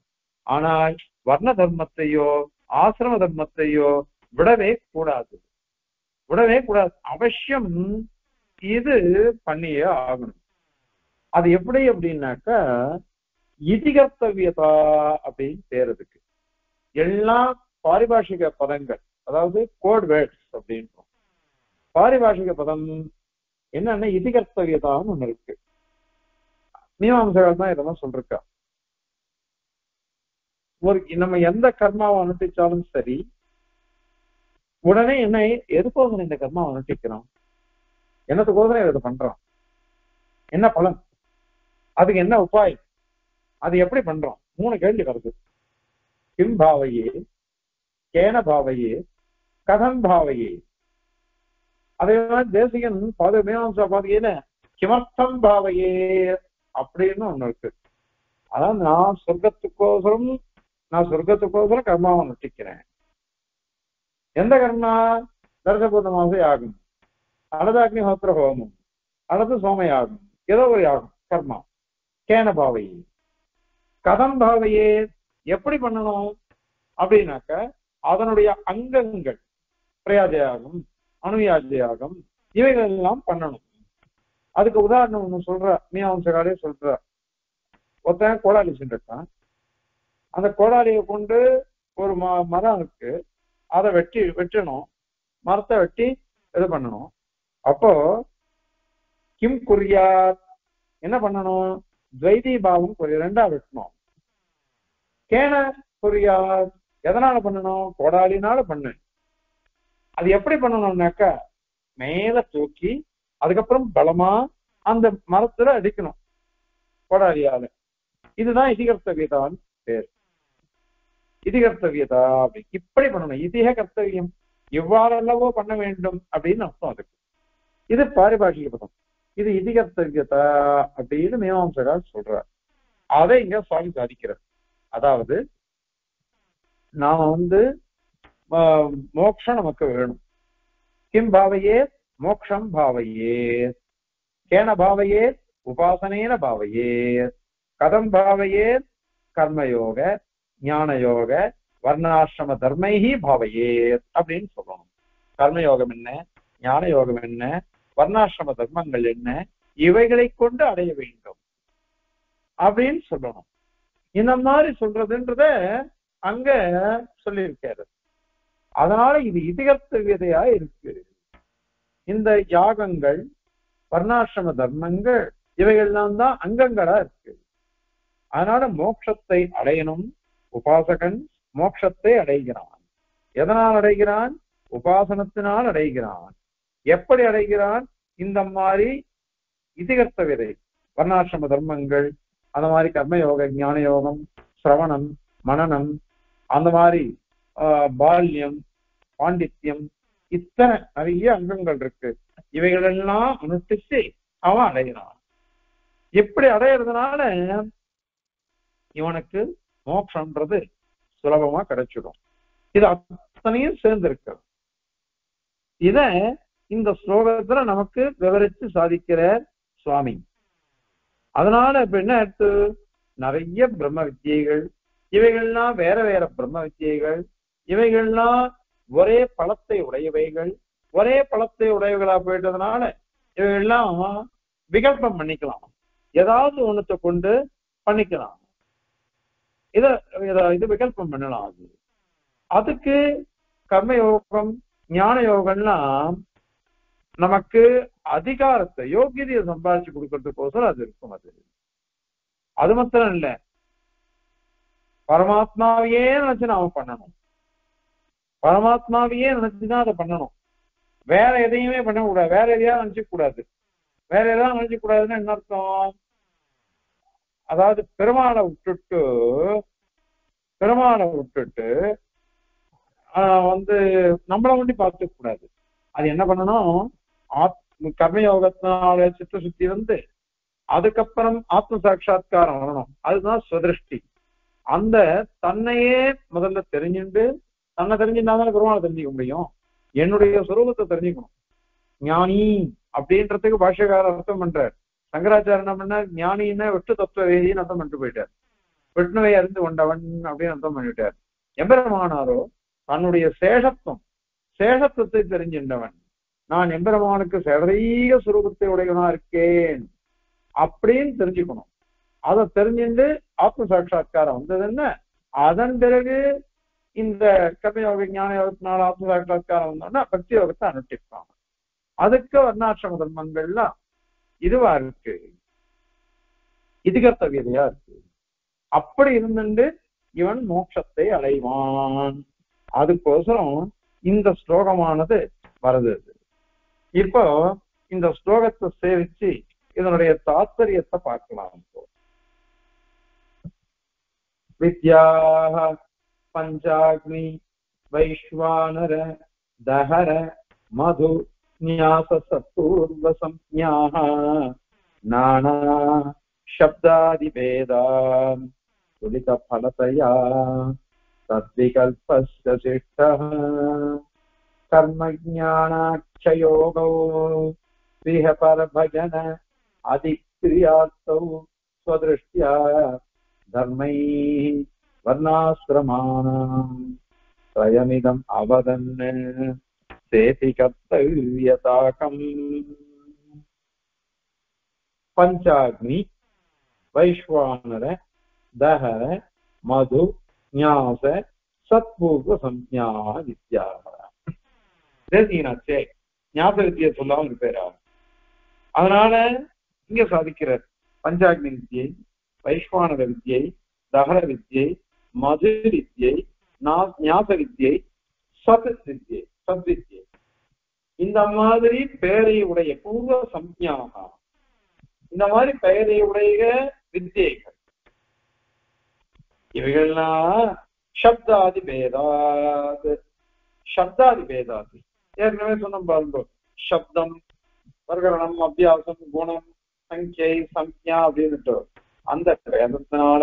ஆனால் வர்ண தர்மத்தையோ ஆசிரம தர்மத்தையோ விடவே கூடாது. அவசியம் இது பண்ணியே ஆகணும். அது எப்படி அப்படின்னாக்கா இதிகர்த்தவியதா அப்படின்னு பேருதுக்கு எல்லாம் பாரிபாஷிக பதங்கள், அதாவது கோட் வேர்ட்ஸ் அப்படின்றோம். பாரிபாஷிக பதம் என்னன்னா இதிகர்த்தவியதான்னு ஒண்ணு இருக்கு. மீமாம்சைகள் தான் இதெல்லாம் சொல்லிருக்கா. நம்ம எந்த கர்மாவை அனுஷ்டிச்சாலும் சரி, உடனே என்ன எதுக்கோசரம் இந்த கர்மாவை அனுஷ்டிக்கிறோம், என்னத்துக்கோசரம் இதை பண்றோம், என்ன பலன், அதுக்கு என்ன உபாயம், அது எப்படி பண்றோம், 3 கேள்வி வருது. கிம் பாவையே, கேன பாவையே, கதம் பாவையே. அதே மாதிரி தேசிகன் மீமாம்சா பாதையில கிமர்த்தம் பாவையே அப்படின்னு ஒண்ணு இருக்கு. அதான் நான் சொர்க்கத்துக்கோசரம் கர்மாவை அனுஷ்டிக்கிறேன், எந்த கர்மா? தர்சபூர்ண மாச யாகம், அல்லது அக்னிஹோத்திர ஹோமம், அல்லது சோமயாகம், ஏதோ ஒரு யாகம் கர்மா. கேன பாவையே கதம் பாவையே எப்படி பண்ணணும் அப்படின்னாக்க அதனுடைய அங்கங்கள் பிரயாஜயாகம், அணுயாஜயாகம் இவைகள் எல்லாம் பண்ணணும். அதுக்கு உதாரணம் ஒண்ணு சொல்ற, மீமாம்சகாலே சொல்ற. ஒருத்தன் கோடாலி சென்றிருக்கான். அந்த கோடாலியை கொண்டு ஒரு மரம் இருக்கு, அதை வெட்டணும், மரத்தை வெட்டி இது பண்ணணும். அப்போ கிம் குறியாத் என்ன பண்ணணும்? துவைதி பாவம் ரெண்டா வெட்டணும். கேன குறியாத் எதனால பண்ணணும்? கோடாலினால பண்ணு. அது எப்படி பண்ணணும்னாக்கா மேல தூக்கி அதுக்கப்புறம் பலமா அந்த மரத்துல அடிக்கணும் கோடாலியால. இதுதான் இதிகர்த்தவியதான் பேர். இதிகர்த்தவியதா அப்படி இப்படி பண்ணணும். இதிக கர்த்தவியம் எவ்வாறல்லவோ பண்ண வேண்டும் அப்படின்னு அர்த்தம் அதுக்கு. இது பாரிபாஷிக பதம். இது இதிகர்த்தவியதா அப்படின்னு மீமாம்சகர் சொல்றார். அதை இங்க சுவாமி சாதிக்கிறார். அதாவது நாம மோட்சம் நமக்கு வேணும். கிம் பாவையே? மோக்ஷம் பாவையே. கேன பாவையே? உபாசனேன பாவையே. கதம் பாவையே? கர்மயோக, ஞானயோக, வர்ணாசிரம தர்மைஹி பாவையே அப்படின்னு சொல்லணும். கர்மயோகம் என்ன, ஞான யோகம் என்ன, வர்ணாசிரம தர்மங்கள் என்ன, இவைகளை கொண்டு அடைய வேண்டும் அப்படின்னு சொல்லணும். இந்த மாதிரி சொல்றதுன்றத அங்க சொல்லியிருக்காரு. அதனால இது இதிகர்த்தவியதையா இருக்கு. இந்த யாகங்கள், வர்ணாசிரம தர்மங்கள் இவைகள்லாம் தான் அங்கங்களா இருக்கு. அதனால மோட்சத்தை அடையணும். உபாசகன் மோட்சத்தை அடைகிறான். எதனால் அடைகிறான்? உபாசனத்தினால் அடைகிறான். எப்படி அடைகிறான்? இந்த மாதிரி இதிகர்த்தவியதை, வர்ணாசிரம தர்மங்கள், அந்த மாதிரி கர்மயோக, ஞான யோகம், சிரவணம், மனனம், அந்த மாதிரி பால்யம், பாண்டித்யம், இத்தனை நிறைய அங்கங்கள் இருக்கு. இவைகளெல்லாம் அனுஷ்டிச்சு அவன் அடைகிறான். எப்படி அடையிறதுனால இவனுக்கு மோட்சம்ன்றது சுலபமா கிடைச்சிடும். இது அத்தனையும் சேர்ந்திருக்கு. இத இந்த ஸ்லோகத்துல நமக்கு விவரிச்சு சாதிக்கிற சுவாமி. அதனால இப்ப என்ன எடுத்து நிறைய பிரம்ம வித்தியைகள், இவைகள்லாம் வேற வேற பிரம்ம வித்தியைகள், இவைகள்லாம் ஒரே பழத்தை உடையவைகள். ஒரே பழத்தை உடையவர்களா போயிட்டதுனால இவைகள்லாம் விகல்பம் பண்ணிக்கலாம். ஏதாவது ஒண்ணுத்தை கொண்டு பண்ணிக்கலாம். இது விகல்பம் பண்ணலாம். அதுக்கு கர்மயோகம், ஞான யோகம்லாம் நமக்கு அதிகாரத்தை, யோகியதையை சம்பாதிச்சு கொடுக்கறதுக்கோசரம் அது இருக்கும். அது மாத்திரம் இல்ல, பரமாத்மாவையே நினைச்சு நாம பண்ணணும். பரமாத்மாவையே நினைச்சுதான் அதை பண்ணணும். வேற எதையுமே பண்ணக்கூடாது. வேற எதையா நினைச்சுக்க கூடாது. வேற எதாவது நினைச்சுக்க கூடாதுன்னா என்ன அர்த்தம்? அதாவது பெருமாளை விட்டுட்டு நம்மளை ஒண்டி பார்த்துக்க கூடாது. அது என்ன பண்ணணும்? கர்மயோகத்தினால சித்த சுத்தி அதுக்கப்புறம் ஆத்ம சாட்சா்காரம் வரணும். அதுதான் சுதிருஷ்டி. அந்த தன்னையே முதல்ல தெரிஞ்சுட்டு, தன்னை தெரிஞ்சுட்டாதான் பெருமாளை தெரிஞ்சுக்க முடியும். என்னுடைய சுரூபத்தை தெரிஞ்சுக்கணும். ஞானி அப்படின்றதுக்கு பாஷ்யக்காரர் அர்த்தம் பண்றார். சங்கராச்சாரிய என்ன பண்ணார்? ஞானின்னா வெட்டு தத்துவ வேதின்னு அர்த்தம் பண்ணிட்டு போயிட்டார். வெட்டுனவை அறிந்து கொண்டவன் அப்படின்னு அர்த்தம் பண்ணிட்டார். எம்பெருமானாரோ தன்னுடைய சேஷத்துவத்தை தெரிஞ்சின்றவன். நான் எம்பெருமானுக்கு சரீக சுரூபத்தை உடையவனா இருக்கேன் அப்படின்னு தெரிஞ்சுக்கணும். அதை தெரிஞ்சுட்டு ஆத்ம சாட்சா்காரம் வந்ததுன்னு அதன் பிறகு இந்த கர்மயோக ஞான யோகத்தினால ஆத்ம சாட்சா்காரம் வந்தோம்னா பக்தி யோகத்தை அனுஷ்டிப்பாங்க. அதுக்கு வர்ணாசிரம தர்மங்கள்லாம் இதுவா இருக்கு, இதிகர்த்தவியதையா இருக்கு. அப்படி இருந்துட்டு இவன் மோட்சத்தை அடைவான். அதுக்கோசரம் இந்த ஸ்லோகமானது வருது. இப்போ இந்த ஸ்லோகத்தை சேவிச்சு இதனுடைய தாத்பரியத்தை பார்க்கலாம். வித்யா பஞ்சாக்னி வைஸ்வானர தஹர மது ஞாச சப்பூர்வ சம்ஞாஹ நானா சப்தாதி வேதாம் துலித பலதயா தத்விகல்பஸ்ய சிஷ்டஹ कर्मज्ञानाक्षयोगौ विहपरभजन अधिक्रियार्थौ स्वदृष्ट्या धर्मैः वर्णाश्रमाणाम् त्रयमिदम् अवदन् सेति कर्तव्यताकम्। पंचाग्नि वैश्वानर दहर मधु न्यास सत्पूर्व संज्ञा विद्या தெரிஞ்சுக்கினாச்சே ஞாபக வித்தியை சொல்லாம இருப்பாரா? அதனால இங்க சாதிக்கிறார் பஞ்சாக்னி வித்தியை, வைஸ்வானர வித்தியை, தகர வித்தியை, மது வித்தியை, ஞாபக வித்தியை, சத் வித்தியை, சத்வித்தியை, இந்த மாதிரி பெயரை உடைய பூர்வ சம்ஞாக, இந்த மாதிரி பெயரை உடைய வித்தியைகள் இவைகள்லாம் சப்தாதி பேதாது, சப்தாதி பேதாது ஏற்கனவே சொன்ன பாருங்க. சப்தம், பிரகரணம், அபியாசம், குணம், சங்கியை, சம்ஞா அப்படின்னுட்டு அந்த பேதத்தினால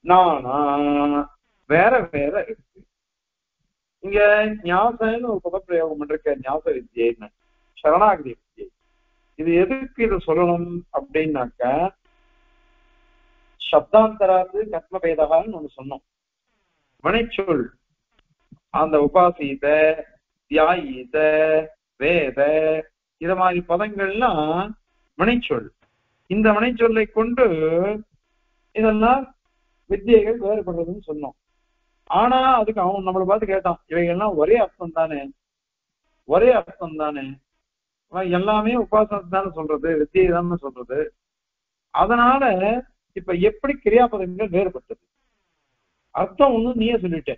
நானா வேற வேற இருக்கு. இங்க ஞாசன்னு ஒரு பதப்பிரயோகம் இருக்க, ஞாச வித்தியைன்னு சரணாகதி வித்தியை. இது எதுக்கு இதை சொல்லணும் அப்படின்னாக்க, சப்தாந்தராது கர்மபேதகான்னு ஒண்ணு சொன்னோம். வினைச்சொல் அந்த உபாசீத, தியாயீத, வேத இத மாதிரி பதங்கள்லாம் வினைச்சொல். இந்த வினைச்சொல்லை கொண்டு இதெல்லாம் வித்தியைகள் வேறுபடுறதுன்னு சொன்னோம். ஆனா அதுக்கு அவன் நம்மளை பார்த்து கேட்டான், இவைகள்லாம் ஒரே அர்த்தம் தானே, ஒரே அர்த்தம் தானே, எல்லாமே உபாசனத்தை தானே சொல்றது, வித்தியை தானே சொல்றது, அதனால இப்ப எப்படி கிரியாபதங்கள் வேறுபட்டது? அர்த்தம் ஒண்ணு நீயே சொல்லிட்ட.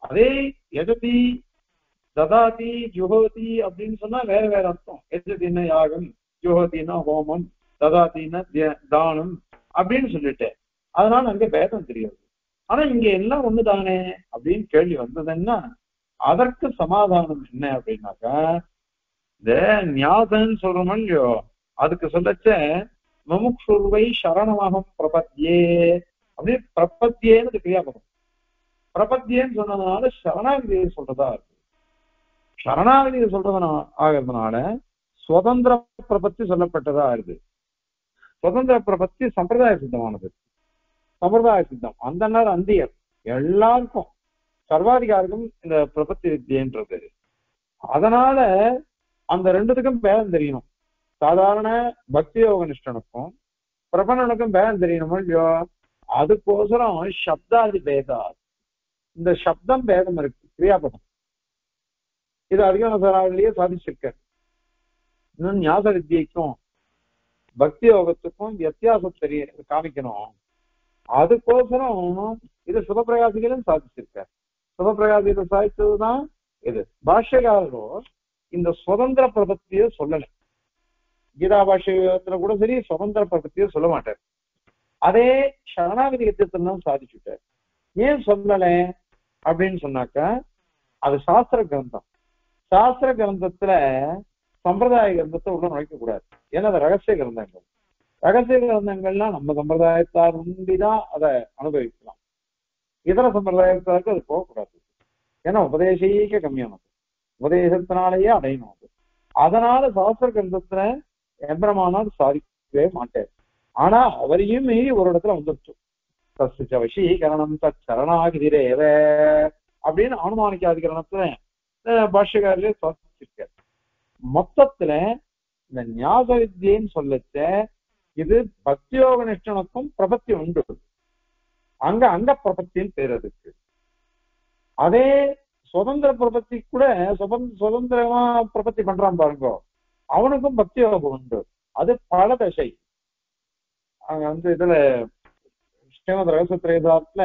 அதே எஜதி ததாதி ஜுஹோதி அப்படின்னு சொன்னா வேற வேற அர்த்தம். எஜதின்னா யாகம், ஜுஹோதினா ஹோமம், ததாதினா தானம் அப்படின்னு சொல்லிட்டேன். அதனால அங்க பேதம் தெரியாது. ஆனா இங்க எல்லாம் ஒண்ணுதானே அப்படின்னு கேள்வி வந்ததுன்னா அதற்கு சமாதானம் என்ன அப்படின்னாக்கா, இந்த ஞாதன்னு சொல்றோம் இல்லையோ, அதுக்கு சொல்லச்ச மமுக்ஷுர்வை சரணமகம் பிரபத்தியே அப்படின்னு பிரபத்தியேன்னு கிரியாபதம். பிரபத்தியேன்னு சொன்னதுனால சரணாகதியை சொல்றதா இருக்கு. சரணாகதியை சொல்றதுனா ஆகிறதுனால சுதந்திர பிரபத்தி சொல்லப்பட்டதா இருக்கு. சுதந்திர பிரபத்தி சம்பிரதாய சித்தமானது, சம்பிரதாய சித்தம். அந்த நேரம் அந்தியர் எல்லாருக்கும் சர்வாதிகாரிக்கும் இந்த பிரபத்தி வித்தியன்றது. அதனால அந்த ரெண்டுத்துக்கும் பேதம் தெரியணும். சாதாரண பக்தி யோக நிஷ்டனுக்கும் பிரபணனுக்கும் பேதம் தெரியணும் இல்லையோ, அதுக்கோசரம் சப்தாதி பேதா, இந்த சப்தம் பேதம் இருக்கு கிரியாபதம். இது அதிகமசாரிலேயே சாதிச்சிருக்க. இன்னும் ஞாபக வித்தியைக்கும் பக்தி யோகத்துக்கும் வித்தியாசம் தெரிய காமிக்கணும். அதுக்கோசரம் இது சுபப்பிரகாசிகளும் சாதிச்சிருக்க. சுபப்பிரகாசிகளை சாதிச்சதுதான் இது. பாஷ்யகாரரோ இந்த சுதந்திர பிரபத்தியை சொல்லல. கீதா பாஷ்யத்துல கூட சரி சுதந்திர பிரபத்தியை சொல்ல மாட்டார். அதே சரணாகதி யுத்தத்தான் சாதிச்சுட்டார். ஏன் சொல்லல அப்படின்னு சொன்னாக்கா, அது சாஸ்திர கிரந்தம். சாஸ்திர கிரந்தத்துல சம்பிரதாய கிரந்தத்தை உள்ள நுழைக்க கூடாது. ஏன்னா அது ரகசிய கிரந்தங்கள். ரகசிய கிரந்தங்கள்லாம் நம்ம சம்பிரதாயத்தார் முந்திதான் அதை அனுபவிக்கலாம். இதர சம்பிரதாயத்தாருக்கு அது போகக்கூடாது. ஏன்னா உபதேசீக கம்மியானது, உபதேசத்தினாலேயே அடையணும் அது. அதனால சாஸ்திர கிரந்தத்துல எம்பெருமானார் சாதிக்கவே மாட்டார். ஆனா அவரையும் மீறி ஒரு இடத்துல வந்துருச்சு. தஸ்ய வசீகரணம் தத் சரணாகிதிரேவ அப்படின்னு அனுமானிக்காதிகரணத்துல பாஷ்யக்காரிலே சாதிச்சிருக்கார். மொத்தத்துல இந்த ஞாபக வித்தியன்னு சொல்லச்ச இது பக்தியோக நிஷ்டனுக்கும் பிரபத்தி உண்டு. அங்க அங்க பிரபத்தின்னு பேர் அதுக்கு. அதே சுதந்திர பிரபத்தி கூட சுதந்திரமா பிரபத்தி பண்றான் பாருங்க, அவனுக்கும் பக்தி யோகம் உண்டு. அது பல தசை. அங்க இதுல ஸ்ரீமத் ரகசியத்திரேதாத்துல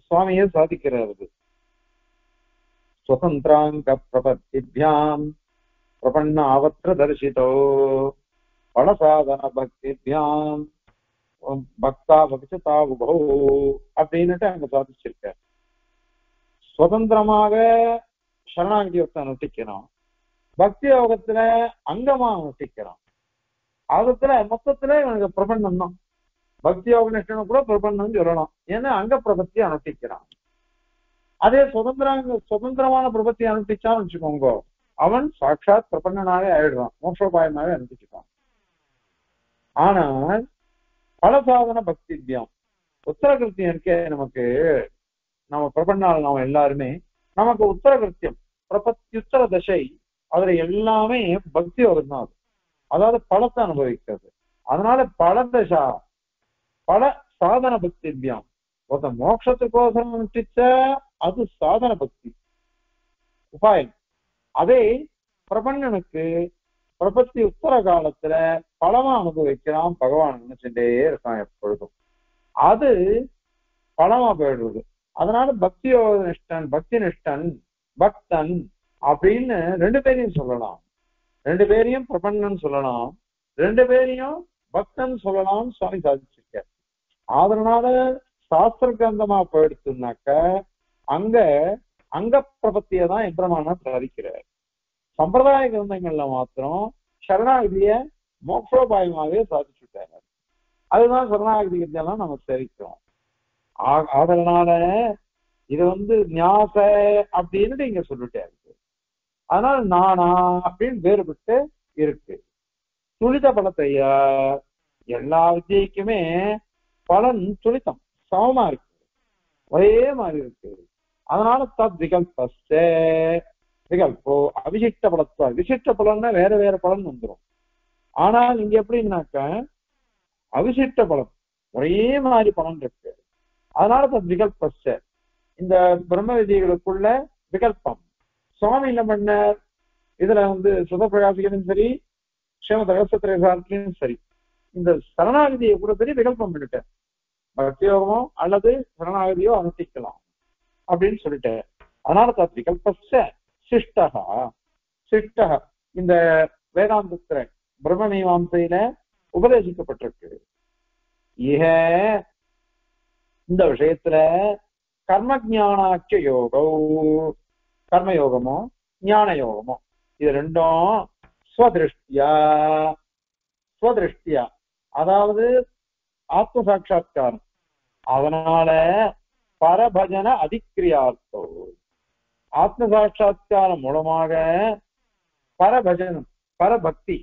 சுவாமியே சாதிக்கிறாரு. சுதந்திராங்க பிரபத்திபியாம் பிரபன்ன ஆவத்திர தரிசிதோ பலசாதன பக்திபியாம் பக்தா பக்தா உபோ அப்படின்னுட்டு அங்க சாதிச்சிருக்க. சுதந்திரமாக சரணாகதி யோகத்தை அனுஷ்டிக்கணும், பக்தி யோகத்துல அங்கமா அனுஷ்டிக்கிறான். அதுல மொத்தத்துல எனக்கு பிரபந்தம் தான். பக்தி யோக நிஷ்டனை கூட பிரபந்தம் சொல்லலாம். ஏன்னா அங்க பிரபத்தி அனுஷ்டிக்கிறான். அதே சுதந்திரமான பிரபத்தி அனுஷ்டிச்சான்னு வச்சுக்கோங்க, அவன் சாட்சாத் பிரபன்னனாவே ஆயிடுவான், மோட்சோபாயமாவே அனுஷ்டிச்சுப்பான். ஆனால் பலசாதன பக்தித்யம் உத்தரகிருத்தியம் இருக்கே நமக்கு, நம்ம பிரபன்னாள் நாம எல்லாருமே நமக்கு உத்தரகிருத்தியம் பிரபத்தியுத்தர தசை, அதுல எல்லாமே பக்தி யோகம் தான். அதாவது பலத்தை அனுபவிக்கிறது. அதனால பல தசா பல சாதன பக்தித்யம். ஒருத்த மோட்சத்துக்கோசரம் அனுஷ்டிச்ச அது சாதன பக்தி உபாயம். அதே பிரபன்னனுக்கு பிரபத்தி உத்தர காலத்துல பலமா அனுபவிக்கிறான், பகவான் நினைச்சுட்டே இருக்கான் எப்பொழுதும், அது பலமா போயிடுறது. அதனால பக்தியோக நிஷ்டன், பக்தி நிஷ்டன், பக்தன் அப்படின்னு ரெண்டு பேரையும் சொல்லலாம். ரெண்டு பேரையும் பிரபன்னன் சொல்லலாம், ரெண்டு பேரையும் பக்தன் சொல்லலாம். சுவாமி சாதிச்சிருக்க. அதனால சாஸ்திர கிரந்தமா போயிடுச்சுனாக்க அங்க அங்க பிரபத்தியை தான் எம்பிரமான சாதிக்கிறார். சம்பிரதாய கிரந்தங்கள்ல மாத்திரம் சரணாகதிய மோட்சோபாயமாவே சாதிச்சுட்டாங்க. அதுதான் சரணாகதி எல்லாம் நம்ம தெரிவிக்கிறோம். அதனால இது ஞாச அப்படின்னு இங்க சொல்லிட்டாரு. அதனால நானா அப்படின்னு வேறுபட்டு இருக்கு. துளித பலத்தையா எல்லா வித்தியக்குமே பலன் துளித்தம் சமமா இருக்கு, ஒரே மாதிரி இருக்கு. அதனால தத் விகல்பஸ்ட விகல்போ அவிசிஷ்ட பலத்துவ, விசிஷ்ட பலன்னா வேற வேற பலன் வந்துடும். ஆனால் இங்க எப்படின்னாக்க அவிசிஷ்ட பலம் ஒரே மாதிரி பலன் இருக்கு. அதனால தத் விகல்பஸ்ட இந்த பிரம்ம விதிகளுக்குள்ள விகல்பம். சுவாமி என்ன பண்ணார், இதுல சுதப்பிரகாசிகளும் சரி ஸ்ரீமத் ரகசியத்திரையும் சரி இந்த சரணாகதியை கூட சரி விகல்பம் பண்ணிட்டேன். பக்தியோகமோ அல்லது சரணாகதியோ அனுஷ்டிக்கலாம் அப்படின்னு சொல்லிட்டேன். அதனால தத் விகல்பஸ்ட சிஷ்டகா சிஷ்டக இந்த வேதாந்தத்துல பிரம்ம மீமாம்சையில உபதேசிக்கப்பட்டிருக்கு. இக இந்த விஷயத்துல கர்ம ஜானாட்ச யோகோ, கர்மயோகமோ ஞான யோகமோ இது ரெண்டும் ஸ்வதிருஷ்டியா ஸ்வதிருஷ்டியா அதாவது ஆத்ம சாட்சா்காரம். அதனால பரபஜன அதிக்கிரியார்த்தோ ஆத்ம சாட்சா்காரம் மூலமாக பரபஜனம் பரபக்தி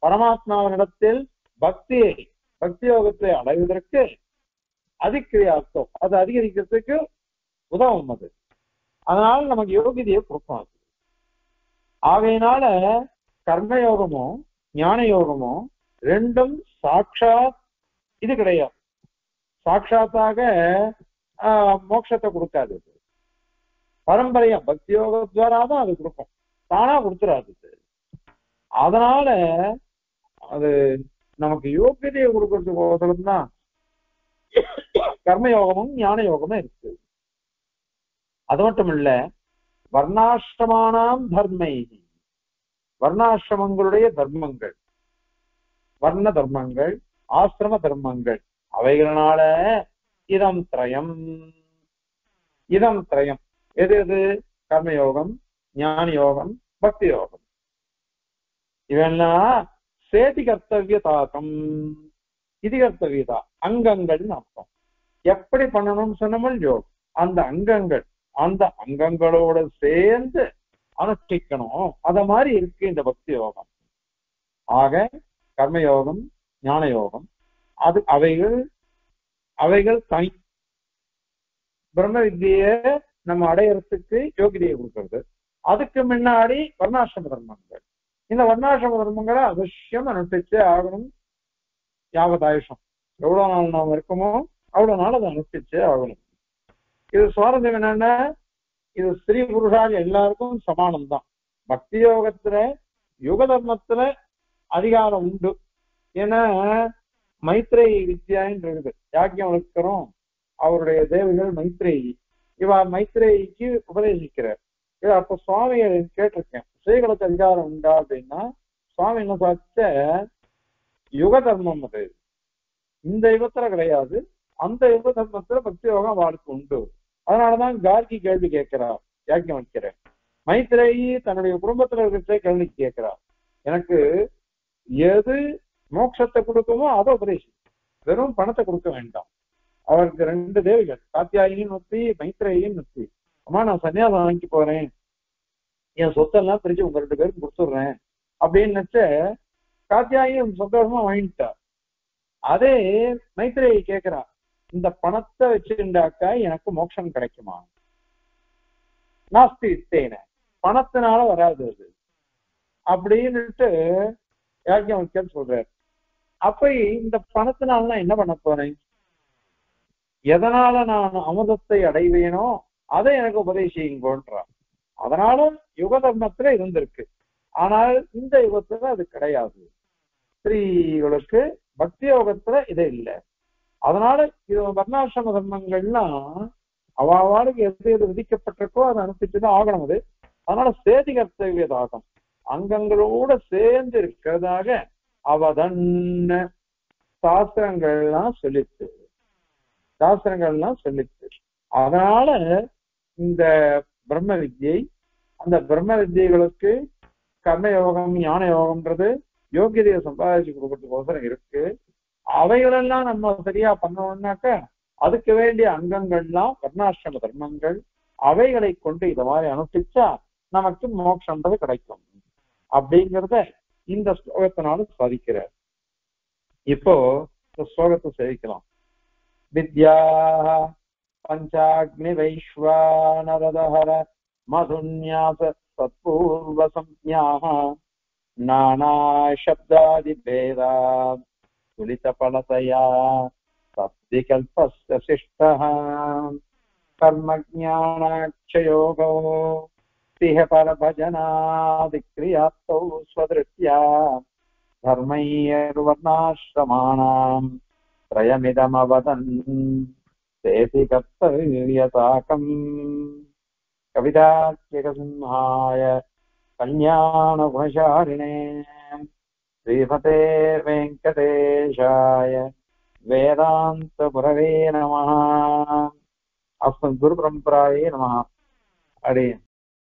பரமாத்மாவினிடத்தில் பக்தியை பக்தி யோகத்தை அடைவதற்கு அதிக்கிரியார்த்தம் அது அதிகரிக்கிறதுக்கு உதவும். அது அதனால நமக்கு யோகிதையை கொடுக்கும். ஆகையினால கர்மயோகமோ ஞான யோகமோ ரெண்டும் சாட்சாத் இது கிடையாது, சாட்சாத்தாக மோட்சத்தை கொடுக்காது. பரம்பரையா பக்தி யோகத்வாரா தான் அது கொடுக்கும், தானா கொடுத்துறாது. அதனால அது நமக்கு யோகியதையை கொடுக்கறதுக்கு தான் கர்மயோகமும் ஞான யோகமும் இருக்கு. அது மட்டும் இல்ல, வர்ணாசிரமானாம் தர்மை, வர்ணாசிரமங்களுடைய தர்மங்கள், வர்ண தர்மங்கள் ஆசிரம தர்மங்கள் அவைகளால இதம் திரயம் எது எது கர்மயோகம் ஞான யோகம் பக்தி யோகம் இவெல்லாம் சேதி கர்த்தவிய தாக்கம் இது கர்த்தவியதா அங்கங்கள்னு அர்த்தம். எப்படி பண்ணணும்னு சொன்னோம் யோகம், அந்த அங்கங்களோட சேர்ந்து அனுஷ்டிக்கணும். அத மாதிரி இருக்கு இந்த பக்தி யோகம். ஆக கர்மயோகம் ஞான யோகம் அது அவைகள் தனி. பிரம்ம வித்தியை நம்ம அடையறதுக்கு யோகிதையை கொடுக்கறது. அதுக்கு முன்னாடி வர்ணாசிரம தர்மங்கள். இந்த வர்ணாசிரம தர்மங்களை அவசியம் அனுஷ்டிச்சே ஆகணும். யாவதாயுஷம் எவ்வளவு நாள் நாம் இருக்கமோ அவ்வளவு நாள் அதை அனுஷ்டிச்சே ஆகணும். இது சுவாரஸ்யம் என்னன்னா, இது ஸ்திரீ புருஷால் எல்லாருக்கும் சமானம் தான். பக்தி யோகத்துல யுக தர்மத்துல அதிகாரம் உண்டு. ஏன்னா மைத்ரேயி வித்யான்னு இருக்குது, யாக்கியம் வளர்க்கிறோம். அவருடைய தேவர்கள் மைத்ரேயி, மைத்ரேயிக்கு உபதேசிக்கிறார். இது அப்ப சுவாமியை கேட்டிருக்கேன், ஸ்ரீகளுக்கு அதிகாரம் உண்டா அப்படின்னா சுவாமி என்ன சாதிச்ச, யுக தர்மம் அது இந்த யுகத்துல கிடையாது, அந்த யுக தர்மத்துல பக்தி யோகம் வாழ்க்கை உண்டு. அதனாலதான் கார்கி கேள்வி கேட்கிறார், யாக்கியம் வைக்கிறேன். மைத்ரேயி தன்னுடைய குடும்பத்துல இருக்கிற கேள்வி கேட்கிறார், எனக்கு எது மோட்சத்தை கொடுக்குமோ அதை உபதேசி, வெறும் பணத்தை கொடுக்க வேண்டாம். அவருக்கு ரெண்டு தேவிகள், காத்தியாயின்னு ஒத்தி மைத்ரேயின்னு ஒத்தி. அம்மா நான் சன்னியாசம் வாங்கி போறேன், என் சொத்தெல்லாம் பிரிச்சு உங்க 2 பேருக்கு கொடுத்துடுறேன் அப்படின்னு நினைச்ச காத்தியாயும் சந்தோஷமா வாங்கிட்டா. அதே மைத்ரேயி கேக்குறா, இந்த பணத்தை வச்சுட்டாக்கா எனக்கு மோட்சம் கிடைக்குமா? நாஸ்தி இத்தேன, பணத்தினால வராது அது அப்படின்னுட்டு யாக்கியவல்யர் சொல்றாரு. அப்ப இந்த பணத்தினால நான் என்ன பண்ண போறேன்? எதனால நான் அமுதத்தை அடைவேனோ அதை எனக்கு உபதேசிங்கோன்றான். அதனால யுக தர்மத்துல இருந்திருக்கு, ஆனால் இந்த யுகத்துல அது கிடையாது. ஸ்திரீகளுக்கு பக்தி யோகத்துல இது இல்லை. அதனால இது வர்ணாசிரம தர்மங்கள்லாம் அவாவாளுக்கு எது எது விதிக்கப்பட்டிருக்கோ அதை அனுப்பிச்சுதான் ஆகணும் அது. அதனால சேதி கர்த்தவியதாகும் அங்கங்களோட சேர்ந்து இருக்கிறதாக அவதன் சாஸ்திரங்கள்லாம் சொல்லிச்சு, சாஸ்திரங்கள்லாம் சொல்லிச்சு. அதனால இந்த பிரம்ம வித்யை, அந்த பிரம்ம வித்யைகளுக்கு கர்மயோகம் ஞான யோகம்ன்றது யோகியதையை சம்பாதிச்சு கொடுக்கறதுக்கோசரம் இருக்கு. அவைகளெல்லாம் நம்ம சரியா பண்ணோம்னாக்க அதுக்கு வேண்டிய அங்கங்கள்லாம் வர்ணாசிரம தர்மங்கள், அவைகளை கொண்டு இத மாதிரி அனுஷ்டிச்சா நமக்கு மோட்சம்ன்றது கிடைக்கும் அப்படிங்கிறத இந்த ஸ்லோகத்தினால சாதிக்கிறார். இப்போ இந்த ஸ்லோகத்தை சேவிக்கலாம். வித்யா பஞ்சாக்னி வைஸ்வானரதஹர மதுன்யாச சத்பூர்வ சம்ஞாஹ நானா சப்தாதி பேதாத் துலிதபலதயா சப்திகல்பஸ்ய சிஷ்டஹ கர்மஜ்ஞானாட்சயோகோ திஹ பரபஜனாதிக்ரியாத்தௌ ஸ்வதிருத்யா தர்மைர்வர்ணாஸ்ரமாணாம் த்ரயமிதமவதன் சேதி கர்த்தவ்யதாகம். கவிதாத்யகசிம்ஹாய கல்யாணகுணசாலினே ஸ்ரீமதே வெங்கடேஷாய வேதாந்த குரவே நமः. அஸ்மத் குரு பரம்பராயே நமः. அடே